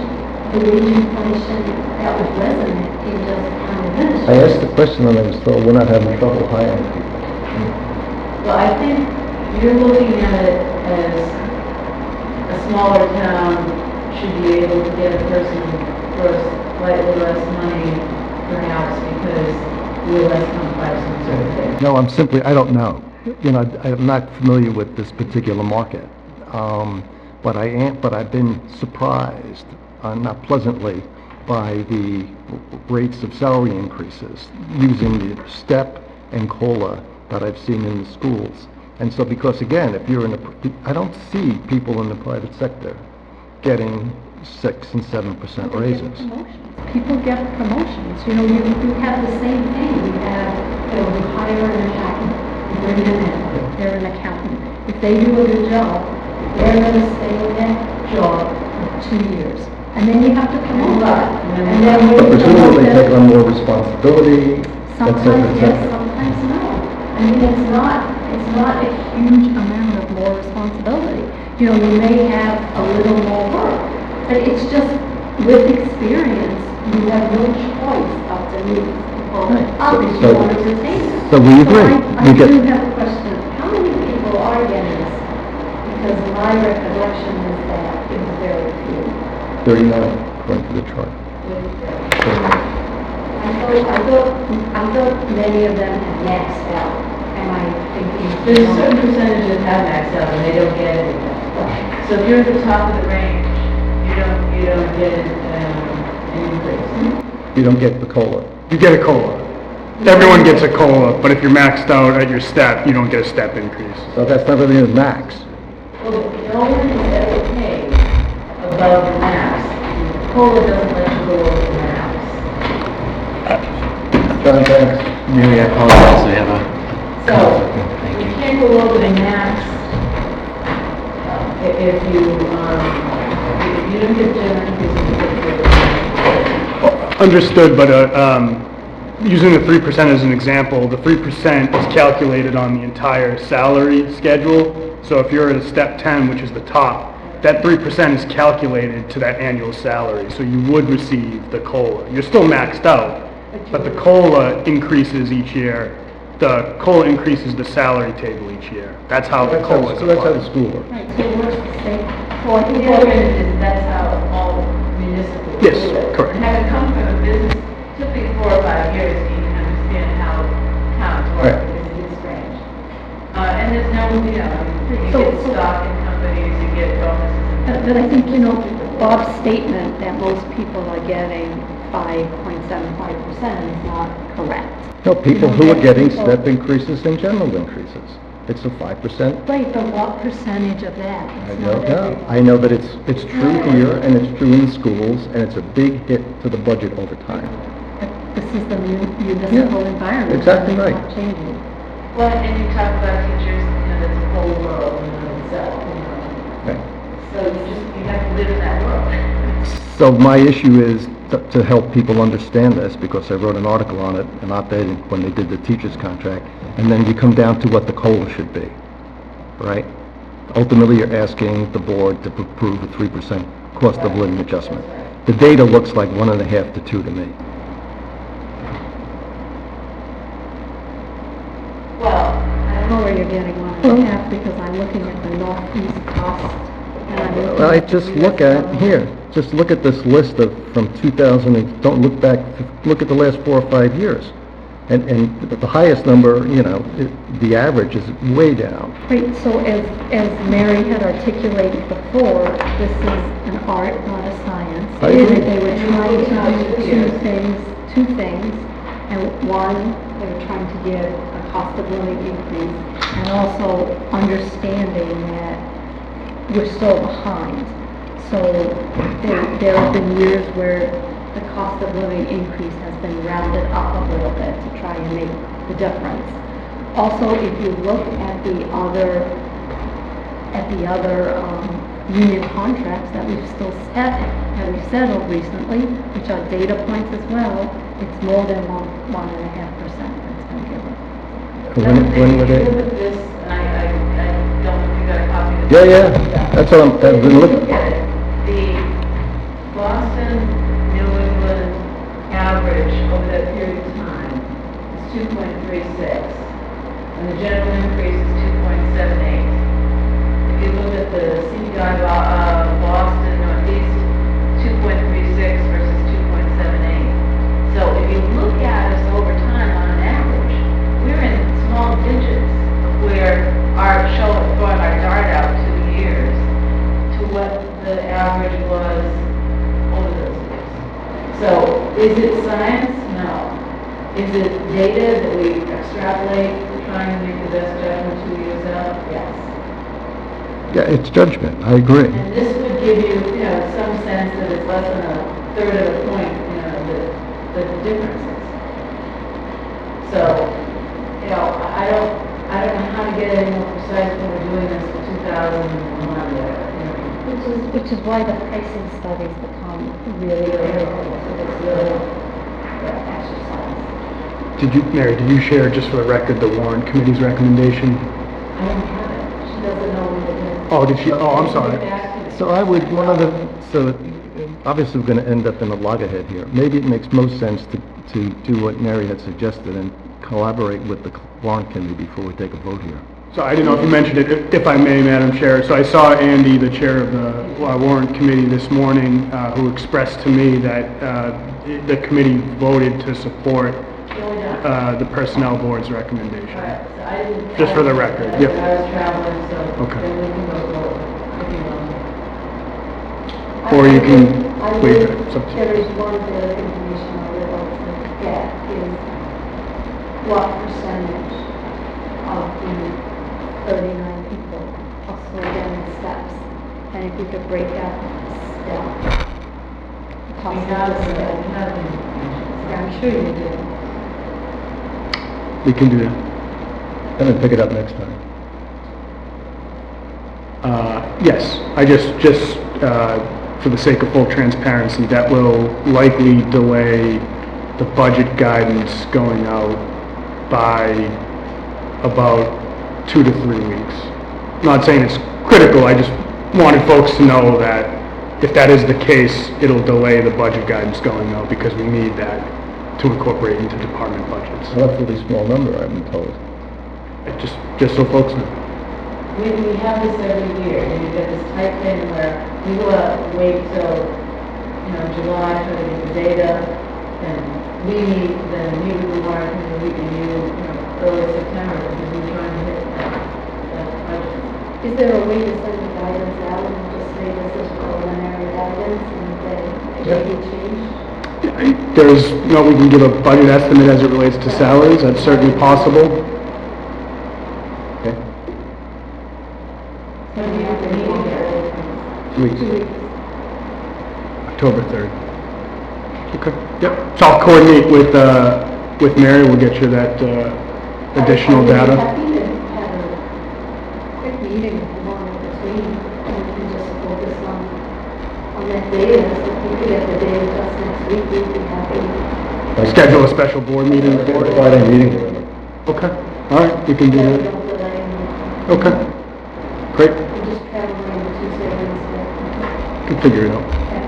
inflation that was resonant in just town I administrators. asked the question and I was told we're not having trouble hiring people. Well, I think you're looking at it as a smaller town should be able to get a person for slightly less money, perhaps, because we're less complex in certain things. No, I don't know. I'm not familiar with this particular market. But I've been surprised, not pleasantly, by the rates of salary increases using the step and COLA that I've seen in the schools. And so, because again, I don't see people in the private sector getting 6 and 7% raises. People get promotions. You have the same thing. You hire an accountant, you bring them in, they're an accountant. If they do a good job, they're going to stay in that job for 2 years. And then you have to promote that. And then when But you presumably they promote take them, on more responsibility, et cetera, sometimes et yes, cetera. sometimes no. I mean, it's not a huge amount of more responsibility. You may have a little more work, but it's just with experience, you have no choice but to COLA up if you wanted to attain it. So we agree. I You get- do have a question. How many people are getting this? Because my recollection is that it was very few. 39, according to the chart. I thought many of them had maxed out. Am I thinking? There's a certain percentage that have maxed out and they don't get anything. So if you're at the top of the range, you don't get an increase. You don't get the COLA. You get a COLA. Everyone gets a COLA, but if you're maxed out at your step, you don't get a step increase. So that's not really a max. Well, no one is ever paid above the max. COLA doesn't let you go over the max. John, thanks. Mary, I apologize, I have a... So, you can't go over the max if you don't get general increases. Understood, but using the 3% as an example, the 3% is calculated on the entire salary schedule. So if you're at a step 10, which is the top, that 3% is calculated to that annual salary. So you would receive the COLA. You're still maxed out, but the COLA increases each year. The COLA increases the salary table each year. That's how the COLA is So that's how the applied. school works. Right, so what's the state? So I The think other end is that's how all municipal. Yes, do it. correct. And having come from a business, typically 4 or 5 years, you can understand how towns work, Right. because it is strange. And there's no, you So- get stock in companies, you get bonuses. But I think, Bob's statement that most people are getting 5.75% is not correct. No, people who are getting step increases and general increases. It's a 5%. Right, but what percentage of that? I It's don't not know. everybody. I know that it's true here, and it's true in schools, and it's a big hit to the budget over time. But this is the municipal environment. exactly and it's right. not changing. Well, and you talk about teachers, that's a whole world in itself, Right. So you have to live in that world. So my issue is to help people understand this, because I wrote an article on it, an op-ed when they did the teacher's contract, and then you come down to what the COLA should be, right? Ultimately, you're asking the board to approve a 3% cost of living adjustment. The data looks like 1.5 to 2 to me. Well, I don't know where you're getting 1.5 because I'm looking at the northeast cost. And I'm looking Well, I at the just look at, here, just look at this list from 2000, and don't look back, look at the last 4 or 5 years. And the highest number, the average is way down. Right, so as Mary had articulated before, this is an art, not a science. I agree. And they were trying to do two things, and one, they were trying to give a cost of living increase, and also understanding that we're so behind. So there have been years where the cost of living increase has been rounded up a little bit to try and make the difference. Also, if you look at the other union contracts that we've settled recently, which are data points as well, it's more than 1.5% that's been given. When were If you they? look at this, and I don't know if you got a copy of Yeah, this. yeah, that's what I've been looking Look at it, the Boston, New England average over that period of time is 2.36, and the general increase is 2.78. If you look at the CPI Boston Northeast, 2.36 versus 2.78. So if you look at us over time on an average, we're in small digits where our throwing our dart out 2 years to what the average was over those years. So is it science? No. Is it data that we extrapolate, trying to make the best judgment 2 years out? Yes. Yeah, it's judgment, I agree. And this would give you, some sense that it's less than a third of a point, the difference is. So, I don't know how to get any more precise when we're doing this for 2001, Which is why the pricing studies become really critical to this exercise. Mary, did you share, just for the record, the warrant committee's recommendation? I don't have it, she doesn't know what it is. Oh, did she? Oh, I'm sorry. So I would, obviously we're gonna end up in a loggerhead here. Maybe it makes most sense to do what Mary had suggested and collaborate with the warrant committee before we take a vote here. So I didn't know if you mentioned it, if I may, Madam Chair. So I saw Andy, the chair of the warrant committee this morning, who expressed to me that the committee voted to support the personnel board's recommendation. Right, so I didn't... Just for the record, yep. I was traveling, so... Okay. Then we can go vote if you want. Or you can I wait, would- it's up to you. There is one bit of information I would like to get is what percentage of the 39 people are still getting steps? And if you could break out step. We have the information. I'm sure you do. We can do that. And then pick it up next time. Yes, I just, for the sake of full transparency, that will likely delay the budget guidance going out by about 2 to 3 weeks. Not saying it's critical, I just wanted folks to know that if that is the case, it'll delay the budget guidance going out because we need that to incorporate into department budgets. Well, that's a really small number, I've been told. Just so folks know. We have this every year, and you get this tight thing where we will wait till, July, try to get the data, and we meet, then meet with the warrant committee, and early September, because we're trying to hit that budget. Is there a way to send the guidance out and just say this is preliminary guidance and then it may be changed? There's, we can give a budget estimate as it relates to salaries, that's certainly possible. Okay? So we have to meet here. 2 weeks. 2 weeks. October 3rd. Okay, yep. So I'll coordinate with Mary, we'll get you that additional I'd data. be happy to have a quick meeting if you want in between, and we can just focus on that data. So if you could get the data just next week, we'd be happy. Schedule a special board meeting for it. Friday meeting. Okay, all right, we can do that. Don't delay anything. Okay, great, We're just traveling on Tuesday, Wednesday. can figure it out. Okay.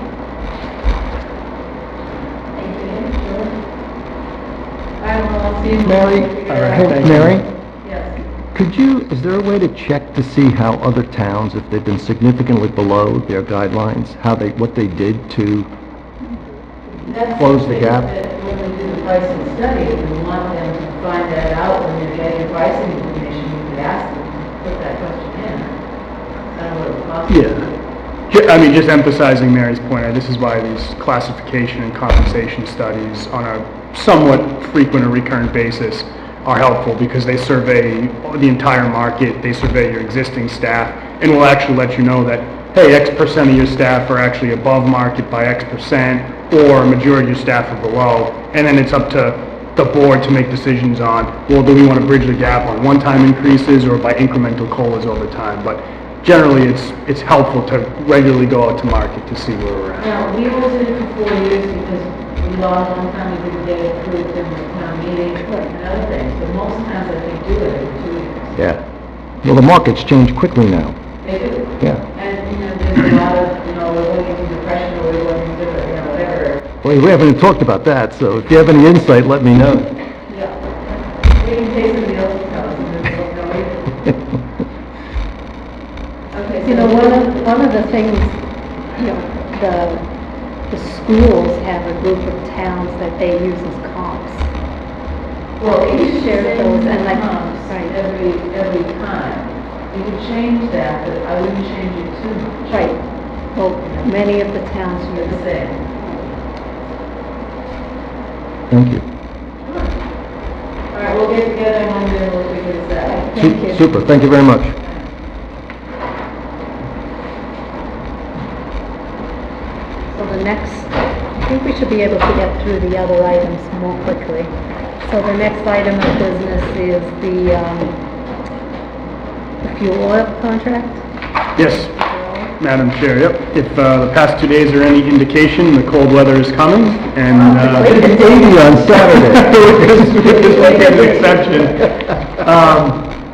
Thank you. All right, well, I'll see you. Mary, All right, thank you. Mary, Yes. is there a way to check to see how other towns, if they've been significantly below their guidelines, what they did to That's close the gap? that when we do the pricing study, we want them to find that out when they're getting pricing information, you could ask them to put that question in. I don't know what it costs. Yeah. Just emphasizing Mary's point, this is why these classification and compensation studies on a somewhat frequent or recurrent basis are helpful because they survey the entire market, they survey your existing staff, and will actually let you know that, hey, X percent of your staff are actually above market by X percent, or a majority of your staff are below, and then it's up to the board to make decisions on, well, do we want to bridge the gap on one-time increases or by incremental COLAs over time? But generally, it's helpful to regularly go out to market to see where we're at. Now, we always did it for 4 years because we lost one time, we didn't get it approved in the town meeting and other things, but most times I think do it every 2 weeks. Yeah. Well, the markets change quickly now. They do. Yeah. And, there's a lot of, we're going into depression or we're going into, whatever. Well, we haven't even talked about that, so if you have any insight, let me know. Yeah. We can take somebody else's house and then we'll go in. Okay, so... One of the things, the schools have a group of towns that they use as comps. Well, Can you each share share those those and like- right, every time. You can change that, but I wouldn't change it too much. Right. Well, many of the towns You're use the same. Thank you. All right, we'll get together and then we'll figure this out. Thank you. Super, thank you very much. So the next, I think we should be able to get through the other items more quickly. So the next item of business is the fuel oil contract. Yes, Madam Chair, yep. If the past 2 days are any indication, the cold weather is coming, and... It's 80 on Saturday. With this one being an exception.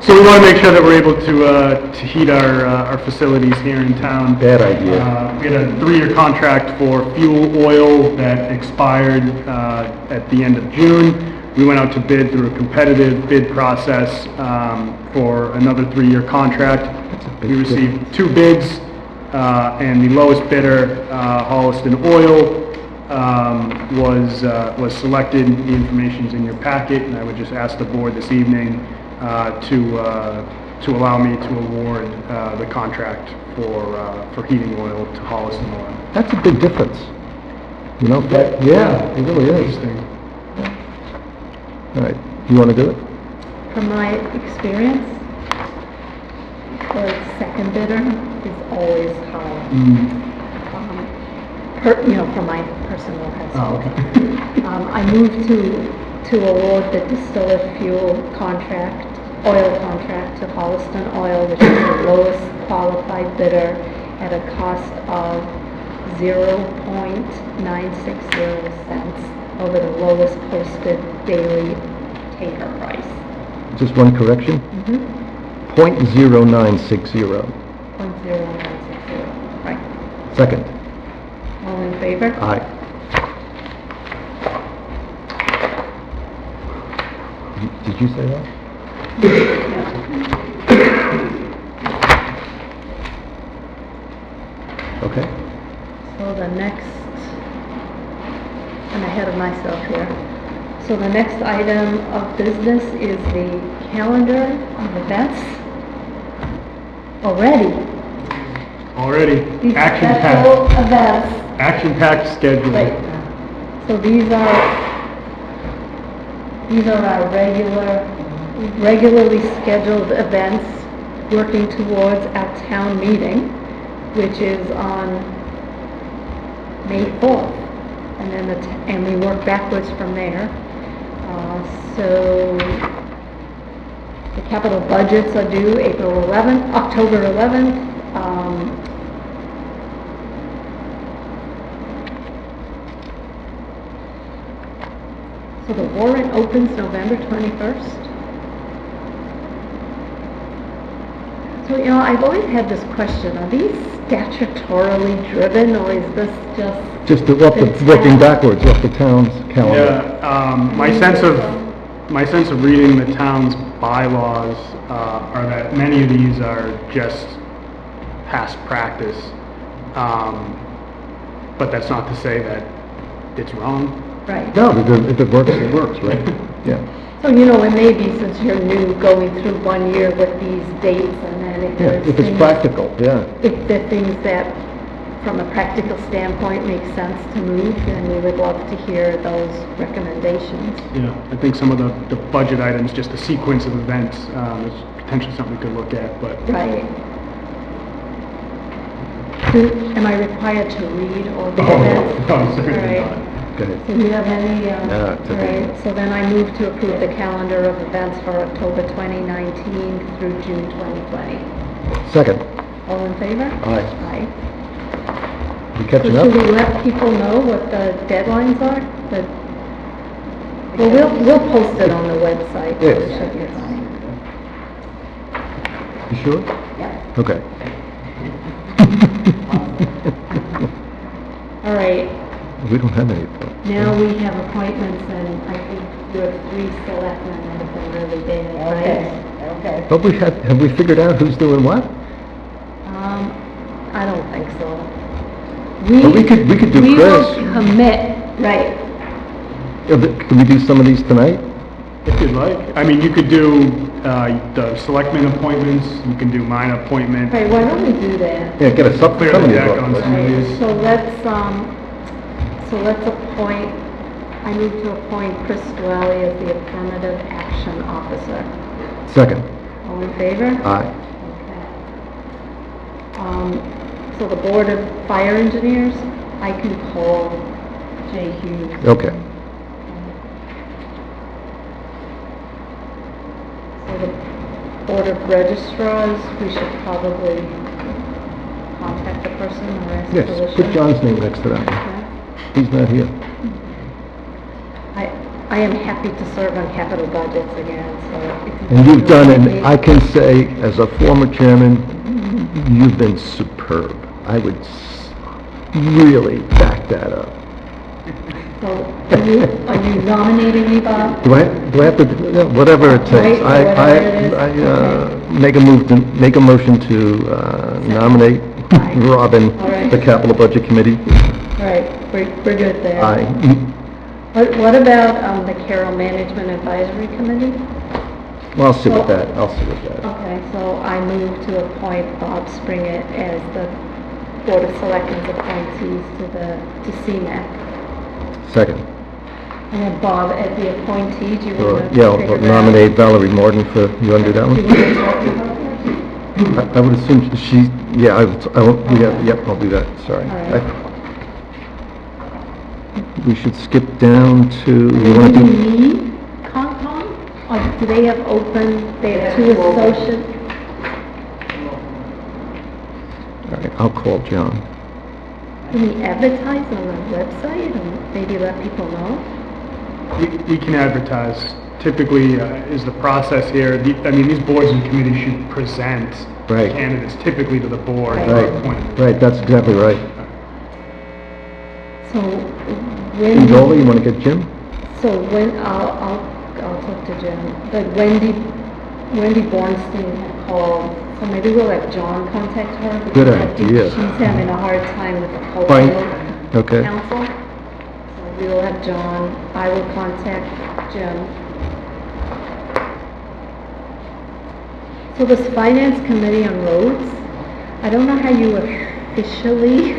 So we want to make sure that we're able to heat our facilities here in town. Bad idea. We had a 3-year contract for fuel oil that expired at the end of June. We went out to bid through a competitive bid process for another 3-year contract. big We received 2 bids, and the lowest bidder, Holliston Oil, was selected. The information's in your packet, and I would just ask the board this evening to allow me to award the contract for heating oil to Holliston Oil. That's a big difference. You know, yeah, it really is. Interesting. All right, you want to do it? From my experience, the second bidder is always higher. From my personal history. Oh, okay. I moved to award the distillate fuel oil contract to Holliston Oil, which is the lowest qualified bidder at a cost of 0.960 cents over the lowest posted daily taker price. Just one correction? Mm-hmm. 0.0960. 0.0960, right. Second. All in favor? Aye. Did you say that? Okay. So the next, I'm ahead of myself here. So the next item of business is the calendar of events. Already. Already, These action-packed, special events. action-packed schedule. Right. So these are our regularly scheduled events working towards our town meeting, which is on May 4th. And then and we work backwards from there. So the capital budgets are due October 11th. So the warrant opens November 21st. So, I've always had this question, are these statutorily driven, or is this just... Just working backwards off the town's calendar. Yeah, my sense of reading the town's bylaws are that many of these are just past practice. But that's not to say that it's wrong. Right. No, if it works, right? Yeah. So, it may be, since you're new, going through 1 year with these dates, and then if Yeah, there's if it's things... practical, yeah. If there are things that, from a practical standpoint, make sense to move, then we would love to hear those recommendations. Yeah, I think some of the budget items, just the sequence of events, is potentially something we could look at, but... Right. Am I required to read all the events? No, certainly All right. not. Okay. So do you have any, No, it's okay. all right, so then I move to approve the calendar of events for October 2019 through June 2020. Second. All in favor? Aye. Aye. You So catching should we up? let people know what the deadlines are? Well, we'll post it on the website. so it Yes. should be fine. You sure? Yep. Okay. All right, We don't have any. now we have appointments, and I think you have 3 selectmen that have been really big, right? Okay. But have we figured out who's doing what? I don't think so. Well, we could do We will Chris. commit, right. Yeah, but can we do some of these tonight? If you'd like. I mean, you could do the selectmen appointments, you can do mine appointment. Okay, why don't we do that? Yeah, get us some of Clear the these deck off. on some of these. So let's appoint, I need to appoint Chris Dwelly as the Affirmative Action Officer. Second. All in favor? Aye. Okay. So the Board of Fire Engineers, I can call Jay Hughes. Okay. So the Board of Registrars, we should probably contact the person or ask Yes, permission. put John's name next to that. Okay. He's not here. I am happy to serve on capital budgets again, so. if you And you've done it, nominate me- I can say, as a former chairman, you've been superb. I would really back that up. So, are you nominating me, Bob? Do I have to, whatever it takes. Right, whatever it is. Make a motion to nominate Aye. Robin, All right. the capital budget committee. All right, we're good there. Aye. What about, the Carroll Management Advisory Committee? Well, I'll sit with So- that, Okay, so I move to appoint Bob Springett as the Board of Selectmen's appointees to CMAC. Second. And then Bob, as the appointee, do you want to Yeah, figure I'll that out? nominate Valerie Morton for, you want to do that Do you one? want to talk about that? I would assume she, yeah, yep, I'll do that, sorry. All right. We should skip down to, you want Do to you do? need Concom? Or do they have open, they have two associates? All right, I'll call John. Can we advertise on the website and maybe let people know? We can advertise. Typically, is the process here, these boards and committees should present Right. candidates typically to the board for Right, appointment. right, that's exactly right. So when... Angola, you want to get Jim? So when, I'll talk to Jim, but Wendy Bornstein had called, so maybe we'll let John contact her. because Good I think idea. She's having a hard time with the Fine. cultural Okay. council. So we will have John, I will contact Jim. So this finance committee on roads, I don't know how you officially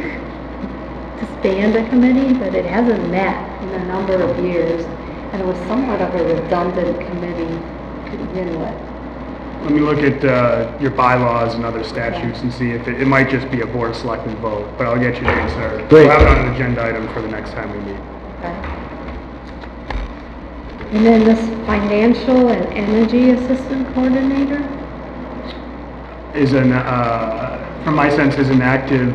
disband a committee, but it hasn't met in a number of years, and it was somewhat of a redundant committee to begin with. Let me look at your bylaws and other statutes and see if it might just be a board of selectmen vote, but I'll get you an answer. Great. We'll have it on an agenda item for the next time we meet. Okay. And then this financial and energy assistant coordinator? From my sense, is an active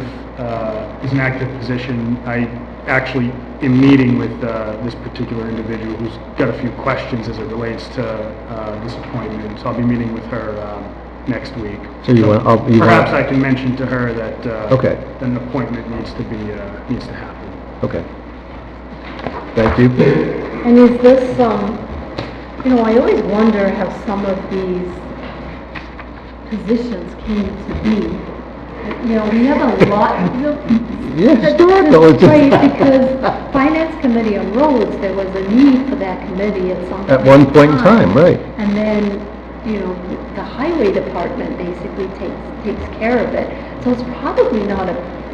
position. I actually am meeting with this particular individual who's got a few questions as it relates to this appointment, so I'll be meeting with her next week. So you want, Perhaps I can mention to her that Okay. an appointment needs to happen. Okay. Thank you. And is this, I always wonder how some of these positions came to be. We have a lot, Yeah, historical, it's just- right, because Finance Committee on Roads, there was a need for that committee at some point. At one point in time, right. And then, the highway department basically takes care of it. So it's probably not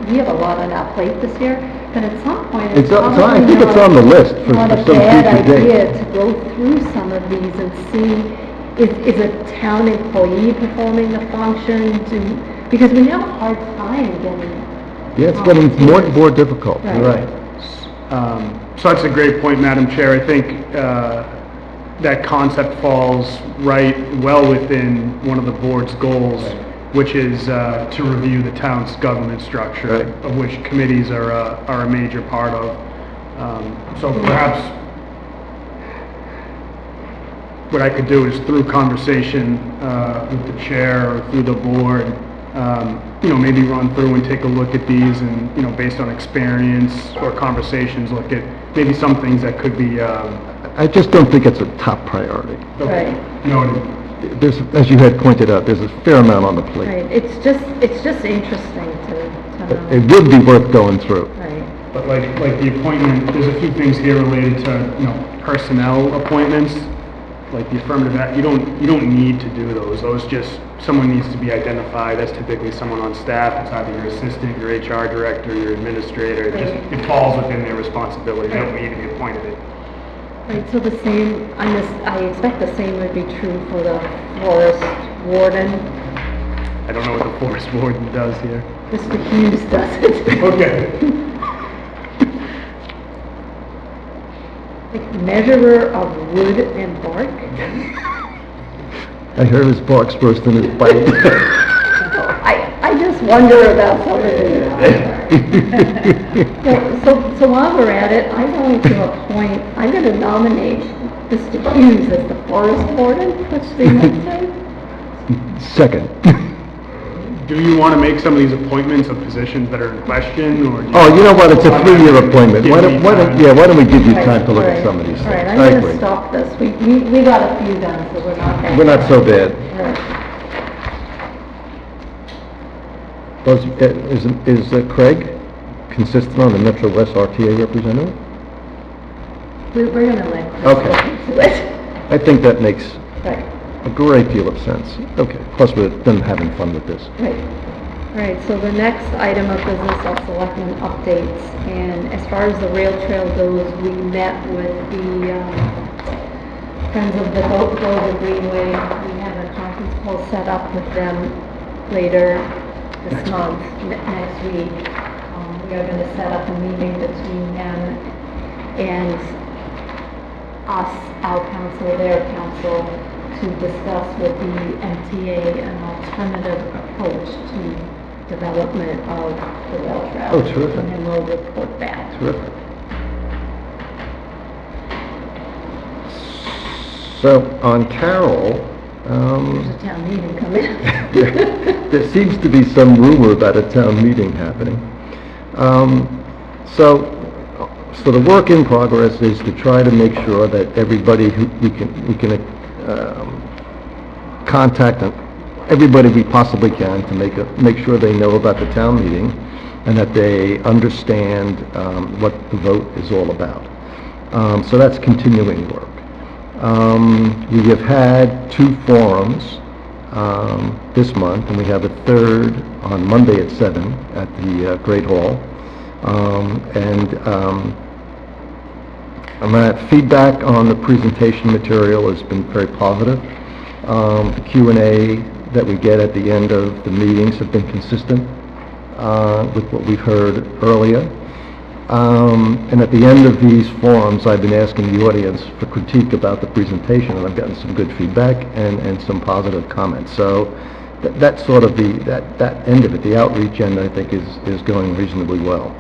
we have a lot on our plate this year, but at some point, it's So probably I think it's not- on the list for not a some bad future idea date. to go through some of these and see, is a town employee performing the function? Because we have a hard time getting... Yeah, it's getting more and more difficult, you're Right. right. So that's a great point, Madam Chair. I think that concept falls well within one of the board's goals, which is to review the town's government structure, Right. of which committees are a major part of. So perhaps what I could do is through conversation with the chair or through the board, maybe run through and take a look at these and, based on experience or conversations, look at maybe some things that could be, I just don't think it's a top priority. Right. noted. There's, as you had pointed out, there's a fair amount on the plate. Right, it's just interesting to know. It would be worth going through. Right, But like the appointment, there's a few things here related to, personnel appointments, like the affirmative act, you don't need to do those. Those just, someone needs to be identified. That's typically someone on staff. It's either your assistant, your HR director, your administrator. It falls within their responsibility. They don't need to be appointed. right, so the same, I expect the same would be true for the forest warden. I don't know what the forest warden does here. Mr. Hughes does it. Okay. Like measurer of wood and bark. I heard his bark's worse than his bite. I just wonder about some of these. So while we're at it, I'm going to nominate Mr. Hughes as the forest warden, which they might say. Second. Do you want to make some of these appointments of positions that are in question, or? Oh, you know what, it's a 3-year appointment. Give Why me don't, time. why don't we give you time to look at some of these All right, things? I'm I going to agree. stop this. We got a few done, so we're not that. We're not so bad. All right. Is Craig consistent on the Metro West RTA representative? We're going to let Chris Okay. look into it. I think that makes Right. a great deal of sense. Okay, plus we're done having fun with this. Right. All right, so the next item of business are selectmen updates. And as far as the rail trail goes, we met with the Friends of the Dover Greenway. We have a conference call set up with them later this month, next week. We are going to set up a meeting between them and us, our council, their council, to discuss with the MTA an alternative approach to development of the rail trail. Oh, terrific. And then we'll report back. Terrific. So, on Carroll, There's a town meeting coming. there seems to be some rumor about a town meeting happening. So the work in progress is to try to make sure that everybody who we can contact everybody we possibly can to make sure they know about the town meeting and that they understand what the vote is all about. So that's continuing work. We have had 2 forums this month, and we have a third on Monday at 7 at the Great Hall. Feedback on the presentation material has been very positive. The Q&A that we get at the end of the meetings have been consistent with what we've heard earlier. And at the end of these forums, I've been asking the audience for critique about the presentation, and I've gotten some good feedback and some positive comments. So that's sort of that end of it, the outreach end, I think is going reasonably well.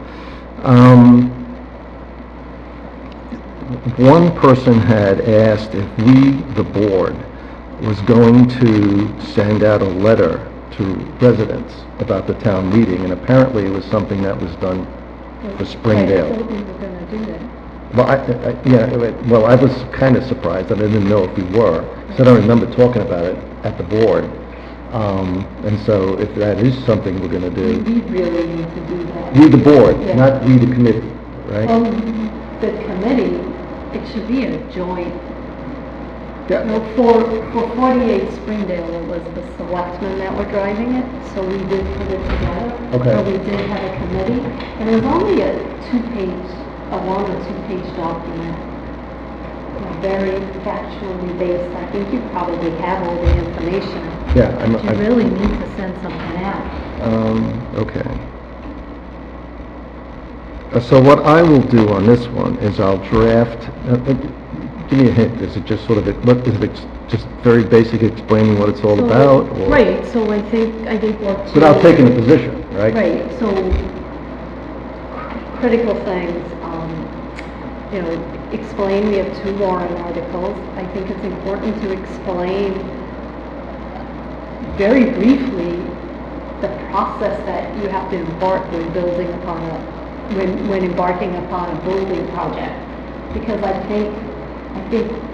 One person had asked if we, the board, was going to send out a letter to residents about the town meeting, and apparently it was something that was done for Springdale. I thought we were going to do that. Well, I was kind of surprised, and I didn't know if we were, so I don't remember talking about it at the board. And so if that is something we're going to do, We really need to do that. we, the board, Yeah. not we, the committee, right? The committee, it should be a joint. Yeah. No, for 48 Springdale, it was the selectmen that were driving it, so we did put it together. Okay. So we did have a committee, and it was only a 1 or 2-page document. Very factually based. I think you probably have all the information. Yeah, But you really need to send something out. Okay. So what I will do on this one is I'll draft, give me a hint, is it just sort of, is it just very basic explaining what it's all So- about? Or- Right, so I think what you... Without taking a position, right? Right, so critical things, explain, we have 2 warrant articles. I think it's important to explain very briefly the process that you have to embark when building upon when embarking upon a building project. Because I think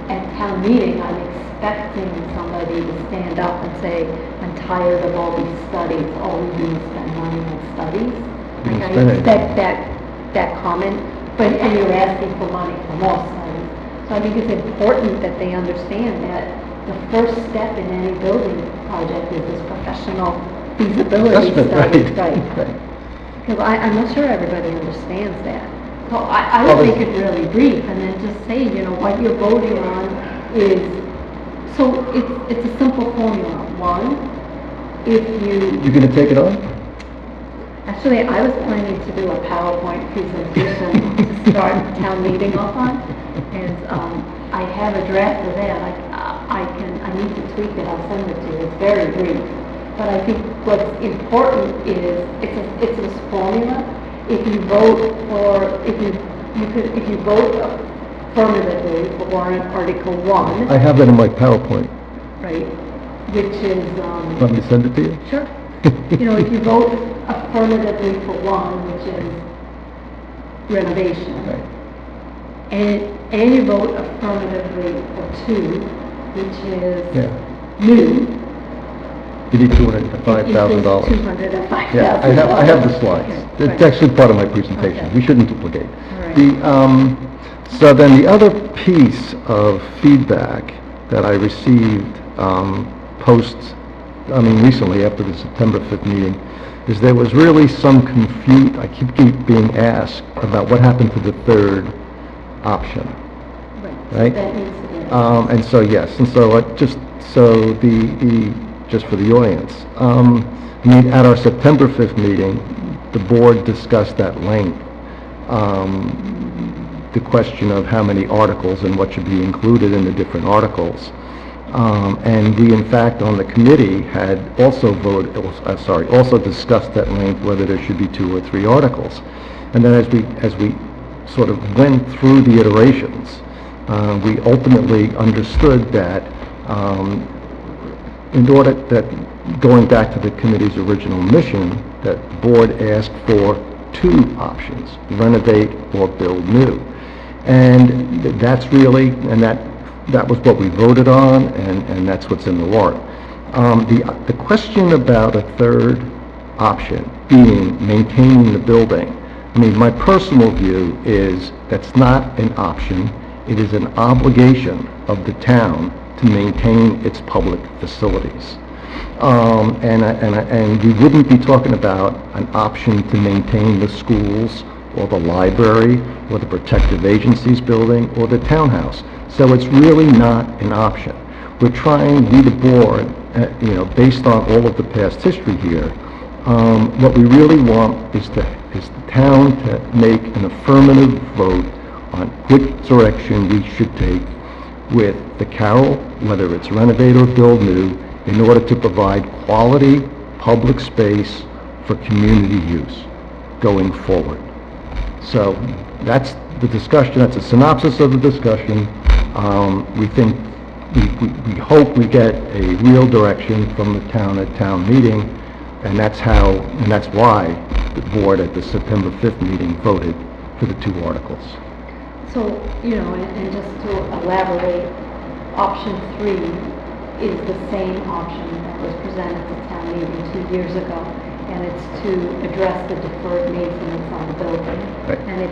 at town meeting, I'm expecting somebody to stand up and say, I'm tired of all these studies, all we do is spend money on studies. Like, I expect that comment, and you're asking for money for more studies. So I think it's important that they understand that the first step in any building project is this professional feasibility study. Right. Because I'm not sure everybody understands that. So I would make it really brief and then just say, what you're voting on is, so it's a simple formula. 1, if you... You gonna take it on? Actually, I was planning to do a PowerPoint presentation to start the town meeting off on, and I have a draft of that. I need to tweak it, I'll send it to you, it's very brief. But I think what's important is, it's this formula. If you vote for, if you vote affirmatively for warrant Article 1, I have that in my PowerPoint. right, which is, Want me to send it to you? sure. You know, if you vote affirmatively for 1, which is renovation, Right. and you vote affirmatively for 2, which is Yeah. new, You need $205,000. $205,000. Yeah, I have the slides. Okay, It's right. actually part of my presentation. Okay. We shouldn't duplicate. All right. So then the other piece of feedback that I received, recently after the September 5th meeting, is there was really some I keep being asked about what happened to the third option, right? That needs to be. And so, yes, and so just for the audience, at our September 5th meeting, the board discussed at length the question of how many articles and what should be included in the different articles. And we, in fact, on the committee had also also discussed at length whether there should be 2 or 3 articles. And then as we sort of went through the iterations, we ultimately understood that going back to the committee's original mission, that the board asked for 2 options, renovate or build new. And that's really, that was what we voted on, and that's what's in the warrant. The question about a third option being maintaining the building, my personal view is that's not an option. It is an obligation of the town to maintain its public facilities. And we wouldn't be talking about an option to maintain the schools or the library or the protective agencies building or the townhouse. So it's really not an option. We're trying, we the board, based on all of the past history here, what we really want is the town to make an affirmative vote on which direction we should take with the Carroll, whether it's renovate or build new, in order to provide quality public space for community use going forward. So that's the discussion, that's a synopsis of the discussion. We hope we get a real direction from the town at town meeting, and that's why the board at the September 5th meeting voted for the 2 articles. So, and just to elaborate, option 3 is the same option that was presented to town meeting 2 years ago, and it's to address the deferred maintenance on the building. Right. And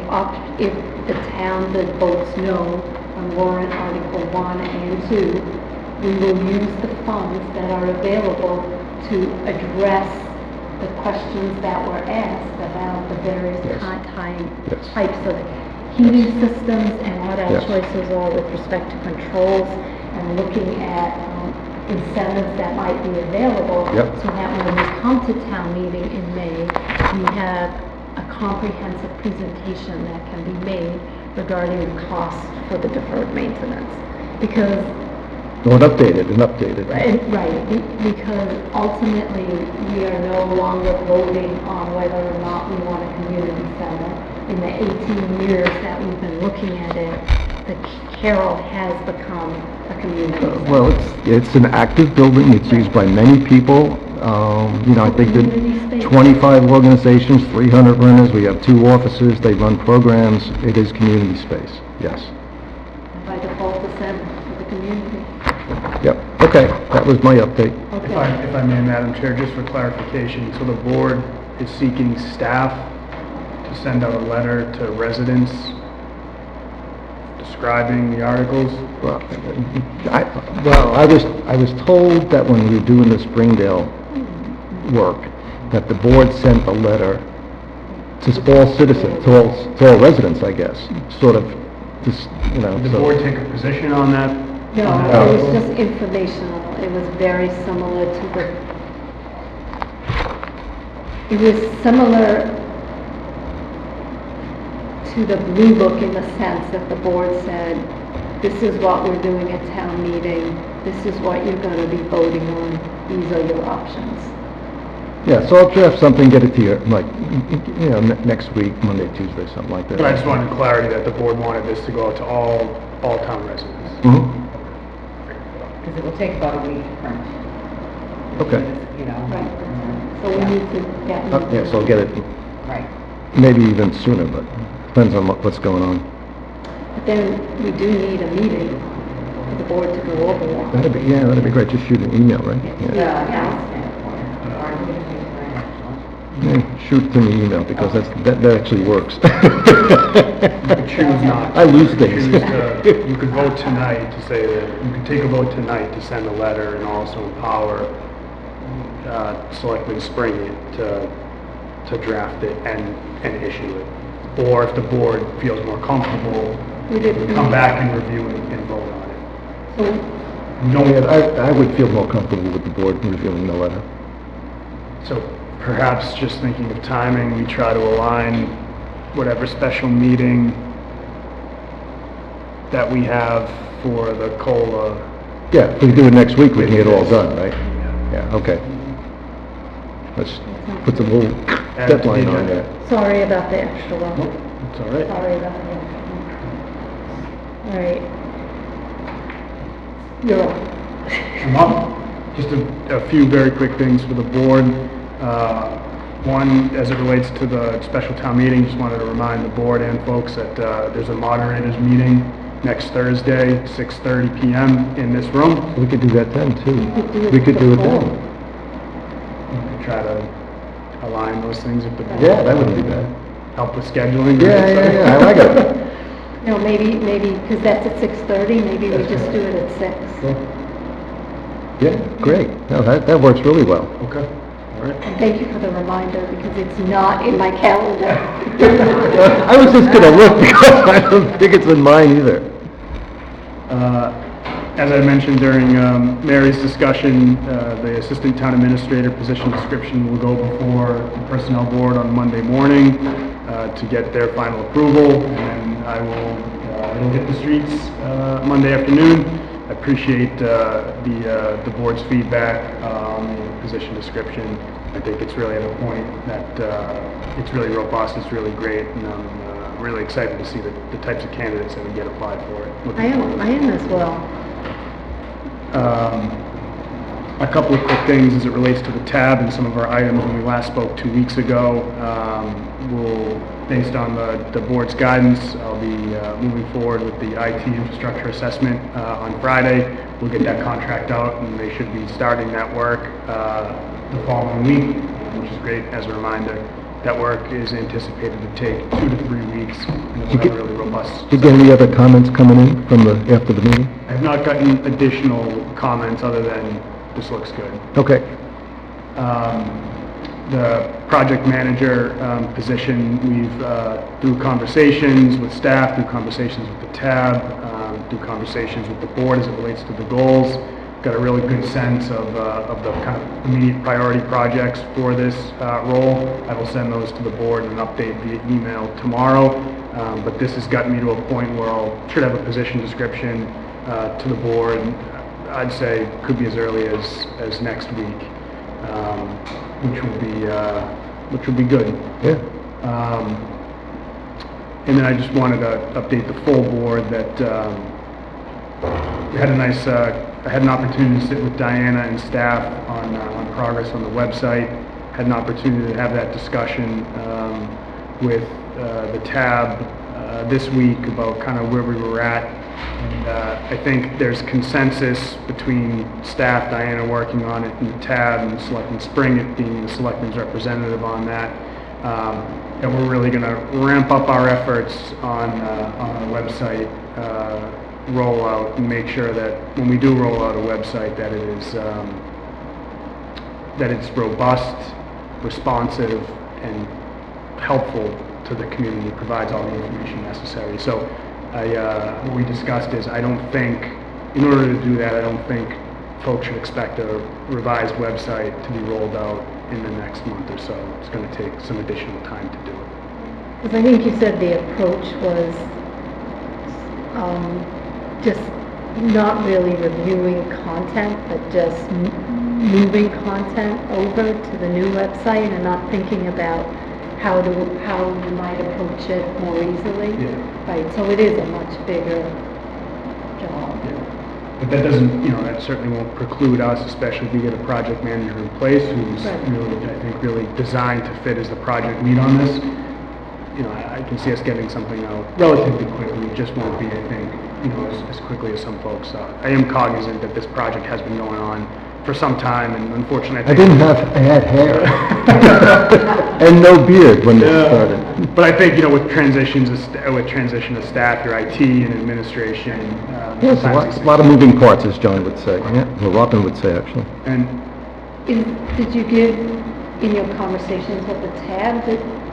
if the town that votes no on warrant Article 1 and 2, we will use the funds that are available to address the questions that were asked about the various Yes. types of heating systems and what our Yes. choices are with respect to controls, and looking at incentives that might be available. Yep. So that when we come to town meeting in May, we have a comprehensive presentation that can be made regarding the cost for the deferred maintenance. Because Updated. Because ultimately, we are no longer voting on whether or not we want a community center. In the 18 years that we've been looking at it, the Carroll has become a community center. Well, it's an active building, it's used by many people. I think that 25 organizations, 300 renters, we have 2 offices, they run programs, it is community space, yes. By default, the center for the community. Yep, okay, that was my update. If I may, Madam Chair, just for clarification, so the board is seeking staff to send out a letter to residents describing the articles? Well, I was told that when we were doing the Springdale work, that the board sent a letter to all citizens, to all residents, I guess, sort of, just, Did the board take a position on that? No, No. it was just informational. It was very similar to the Blue Book in the sense that the board said, this is what we're doing at town meeting, this is what you're gonna be voting on, these are your options. Yeah, so I'll draft something, get it to you, like, you know, next week, Monday, Tuesday, something like that. But I just wanted clarity that the board wanted this to go out to all town residents. Mhm. Because it will take about a week to print. Okay. You know. Right. So we need to get. Yeah, so I'll get it Right. maybe even sooner, but depends on what's going on. But then we do need a meeting for the board to go over that. That'd be great, just shoot an email, right? Yeah. Yeah, shoot it to me email, because that actually works. You could choose not. I lose things. You could vote tonight to say that, you could take a vote tonight to send a letter and also empower Selectman Spring to draft it and issue it. Or if the board feels more comfortable, We did. come back and review it and vote on it. So Yeah, I would feel more comfortable with the board reviewing the letter. So perhaps just thinking of timing, we try to align whatever special meeting that we have for the COLA. Yeah, if we do it next week, we can get it all done, right? Yeah, okay. Let's put the little Add to the deadline on agenda. there. sorry about the extra one. It's all right. Sorry about the extra one. All right. You're up. I'm up. Just a few very quick things for the board. One, as it relates to the special town meeting, just wanted to remind the board and folks that there's a moderators meeting next Thursday, 6:30 PM in this room. We could do that then, too. We We could do it before. then. We could try to align those things if the board. Yeah, that wouldn't be bad. Help with scheduling. Yeah, I like it. No, maybe, because that's at 6:30, maybe we just do it at 6. Yeah, great. No, that works really well. Okay, all right. And thank you for the reminder, because it's not in my calendar. I was just gonna look, because I don't think it's in mine either. As I mentioned during Mary's discussion, the Assistant Town Administrator position description will go before the Personnel Board on Monday morning to get their final approval, and it'll hit the streets Monday afternoon. I appreciate the board's feedback on the position description. I think it's really at a point that it's really robust, it's really great, and I'm really excited to see the types of candidates that would get applied for it. Looking forward to it. I am as well. A couple of quick things as it relates to the tab and some of our items when we last spoke 2 weeks ago. Based on the board's guidance, I'll be moving forward with the IT infrastructure assessment on Friday. We'll get that contract out, and they should be starting that work the following week, which is great. As a reminder, that work is anticipated to take 2 to 3 weeks, and we'll have a really robust. Did you get any other comments coming in from after the meeting? I've not gotten additional comments other than this looks good. Okay. The project manager position, we've, through conversations with staff, through conversations with the tab, through conversations with the board as it relates to the goals, got a really good sense of the kind of immediate priority projects for this role. I will send those to the board and an update via email tomorrow. But this has gotten me to a point where should have a position description to the board. I'd say could be as early as next week, which will be good. Yeah. And then I just wanted to update the full board that we had I had an opportunity to sit with Diana and staff on progress on the website. Had an opportunity to have that discussion with the tab this week about kind of where we were at. And I think there's consensus between staff, Diana working on it, and the tab, and Selectman Spring it being the Selectman's representative on that. And we're really going to ramp up our efforts on the website rollout and make sure that when we do roll out a website that it is that it's robust, responsive, and helpful to the community, provides all the information necessary. So what we discussed is I don't think, in order to do that, I don't think folks should expect a revised website to be rolled out in the next month or so. It's going to take some additional time to do it. Because I think you said the approach was just not really reviewing content, but just moving content over to the new website and not thinking about how you might approach it more easily. Yeah. Right, so it is a much bigger job. But that doesn't, that certainly won't preclude us, especially if we get a project manager in place who's Right. really, I think, really designed to fit as the project lead on this. I can see us getting something out relatively quickly. It just won't be, I think, as quickly as some folks. I am cognizant that this project has been going on for some time, and unfortunately, I had hair and no beard when this started. But I think, with transition of staff, your IT and administration. Yes, sometimes a lot of moving parts, as John would say, or Robin would say, actually. And Did you give, in your conversations with the tab,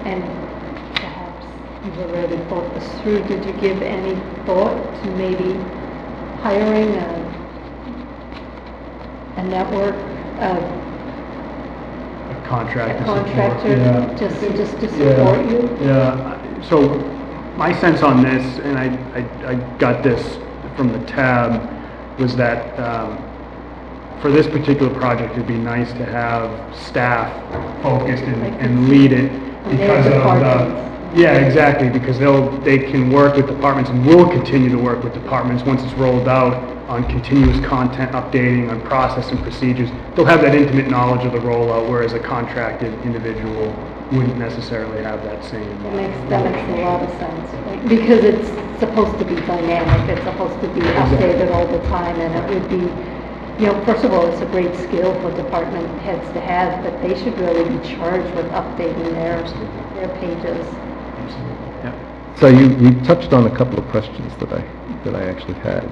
and perhaps you've already thought this through, did you give any thought to maybe hiring a network, a contractor, just to support you? Yeah, so my sense on this, and I got this from the tab, was that for this particular project, it'd be nice to have staff focused and lead it because of the... Yeah, exactly, because they can work with departments and will continue to work with departments once it's rolled out on continuous content updating, on process and procedures. They'll have that intimate knowledge of the rollout, whereas a contracted individual wouldn't necessarily have that same... That makes a lot of sense, right? Because it's supposed to be dynamic, it's supposed to be updated all the time, and it would be, first of all, it's a great skill for department heads to have, but they should really be charged with updating their pages. So you touched on a couple of questions that I actually had.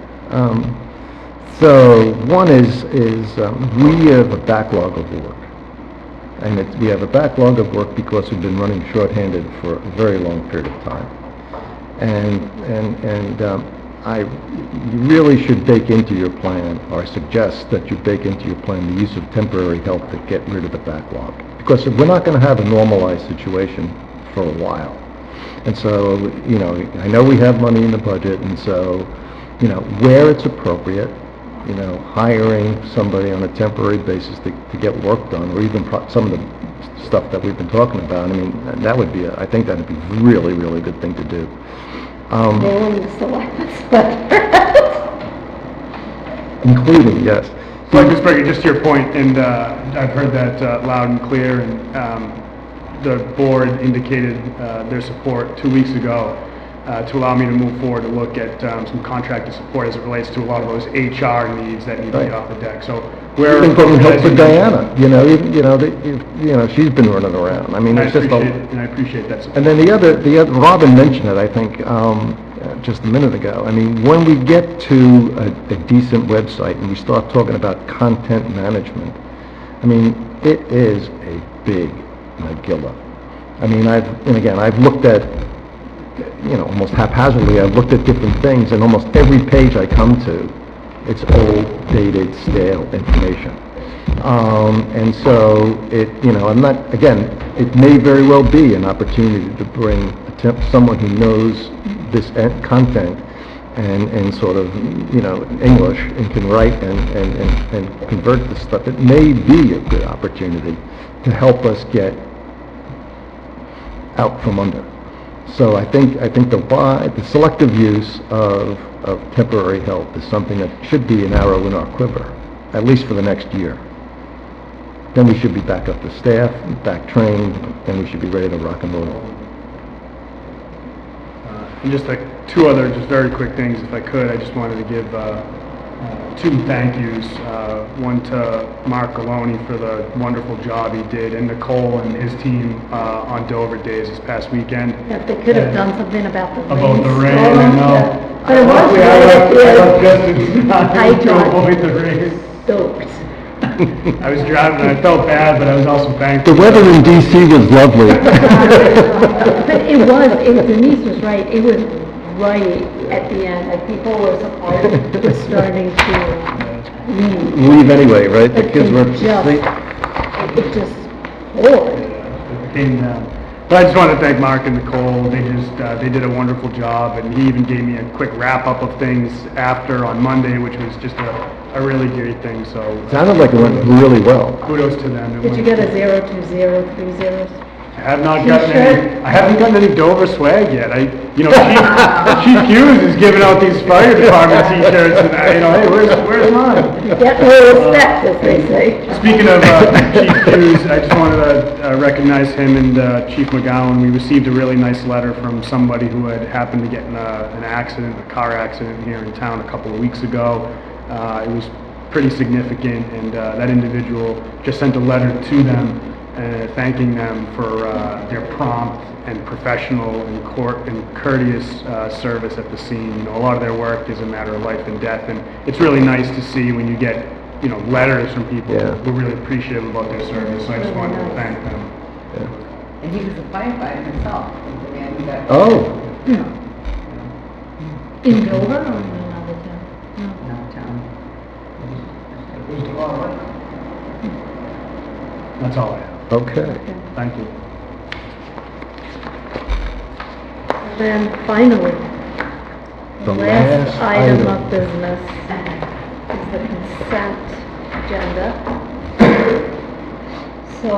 So one is we have a backlog of work, and we have a backlog of work because we've been running shorthanded for a very long period of time, you really should bake into your plan, or suggest that you bake into your plan, the use of temporary help to get rid of the backlog, because we're not going to have a normalized situation for a while. And so, I know we have money in the budget, and so, where it's appropriate, hiring somebody on a temporary basis to get work done, or even some of the stuff that we've been talking about, that would be, I think that would be really, really good thing to do. Mailing the selectmen's letter. Including, yes. So just to your point, and I've heard that loud and clear, and the board indicated their support 2 weeks ago to allow me to move forward to look at some contracted support as it relates to a lot of those HR needs that need to be off the deck. So we're Even putting help for Diana, she's been running around. It's just and I appreciate that support. And then the other, Robin mentioned it, I think, just a minute ago. When we get to a decent website and we start talking about content management, it is a big Megillah. I've looked at, almost haphazardly, I've looked at different things, and almost every page I come to, it's old, dated, stale information. And so it may very well be an opportunity to bring someone who knows this content and sort of, English, and can write and convert this stuff. It may be a good opportunity to help us get out from under. So I think the selective use of temporary help is something that should be an arrow in our quiver, at least for the next year. Then we should be back up to staff, back trained, and we should be ready to rock and roll. And just two other just very quick things, if I could. I just wanted to give two thank yous. One to Mark Galoni for the wonderful job he did, and Nicole and his team on Dover Days this past weekend. Yeah, they could have done something about the rain. About the rain, I know. Yeah. But it was really I avoid the rain. stoked. I was driving, and I felt bad, but I was also thankful. The weather in D.C. was lovely. But Denise was right, it was right at the end, like people were starting to Leave anyway, right? The kids were it just poured. It came down. But I just wanted to thank Mark and Nicole. They did a wonderful job, and he even gave me a quick wrap-up of things after on Monday, which was just a really great thing, so. Sounded like it went really well. Kudos to them. Did you get a 0 to 0, 3 zeros? I have not T-shirt? I haven't gotten any Dover swag yet. Chief Hughes is giving out these fire department t-shirts, and hey, where's mine? Get more respect, as they say. Speaking of Chief Hughes, I just wanted to recognize him and Chief McGowan. We received a really nice letter from somebody who had happened to get in a car accident here in town a couple of weeks ago. It was pretty significant, and that individual just sent a letter to them thanking them for their prompt and professional and courteous service at the scene. A lot of their work is a matter of life and death, and it's really nice to see when you get letters from people who are really appreciative about their service. So I just wanted to thank them. And he was a firefighter himself. Oh, In Dover or in another town? Another town. That's all I have. okay. Thank you. And then finally, the last item of business is the consent agenda. So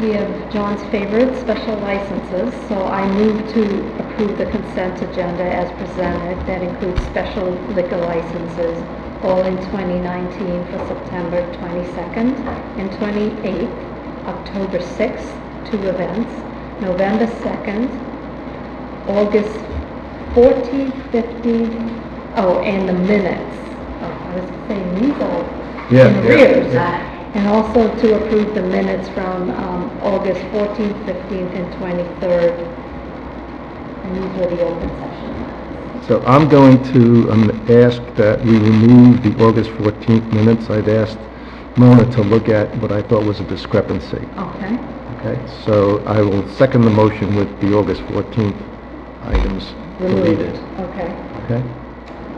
we have John's favorite, special licenses. So I move to approve the consent agenda as presented. That includes special liquor licenses, all in 2019 for September 22nd and 28th. October 6th, 2 events, November 2nd, August 14th, 15th, and the minutes. I was saying these all in arrears. And also to approve the minutes from August 14th, 15th, and 23rd. And these were the open session minutes. So I'm going to ask that we remove the August 14th minutes. I've asked Mona to look at what I thought was a discrepancy. Okay. Okay, so I will second the motion with the August 14th items deleted. Okay. Okay?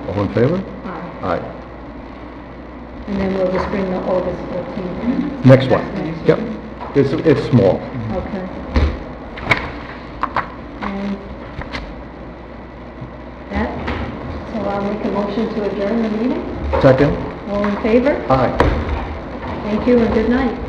All in favor? Aye. Aye. And then we'll just bring the August 14th in. Next one. Next Yep. one. It's small. Okay. And that, so I'll make a motion to adjourn the meeting. Second? All in favor? Aye. Thank you and good night.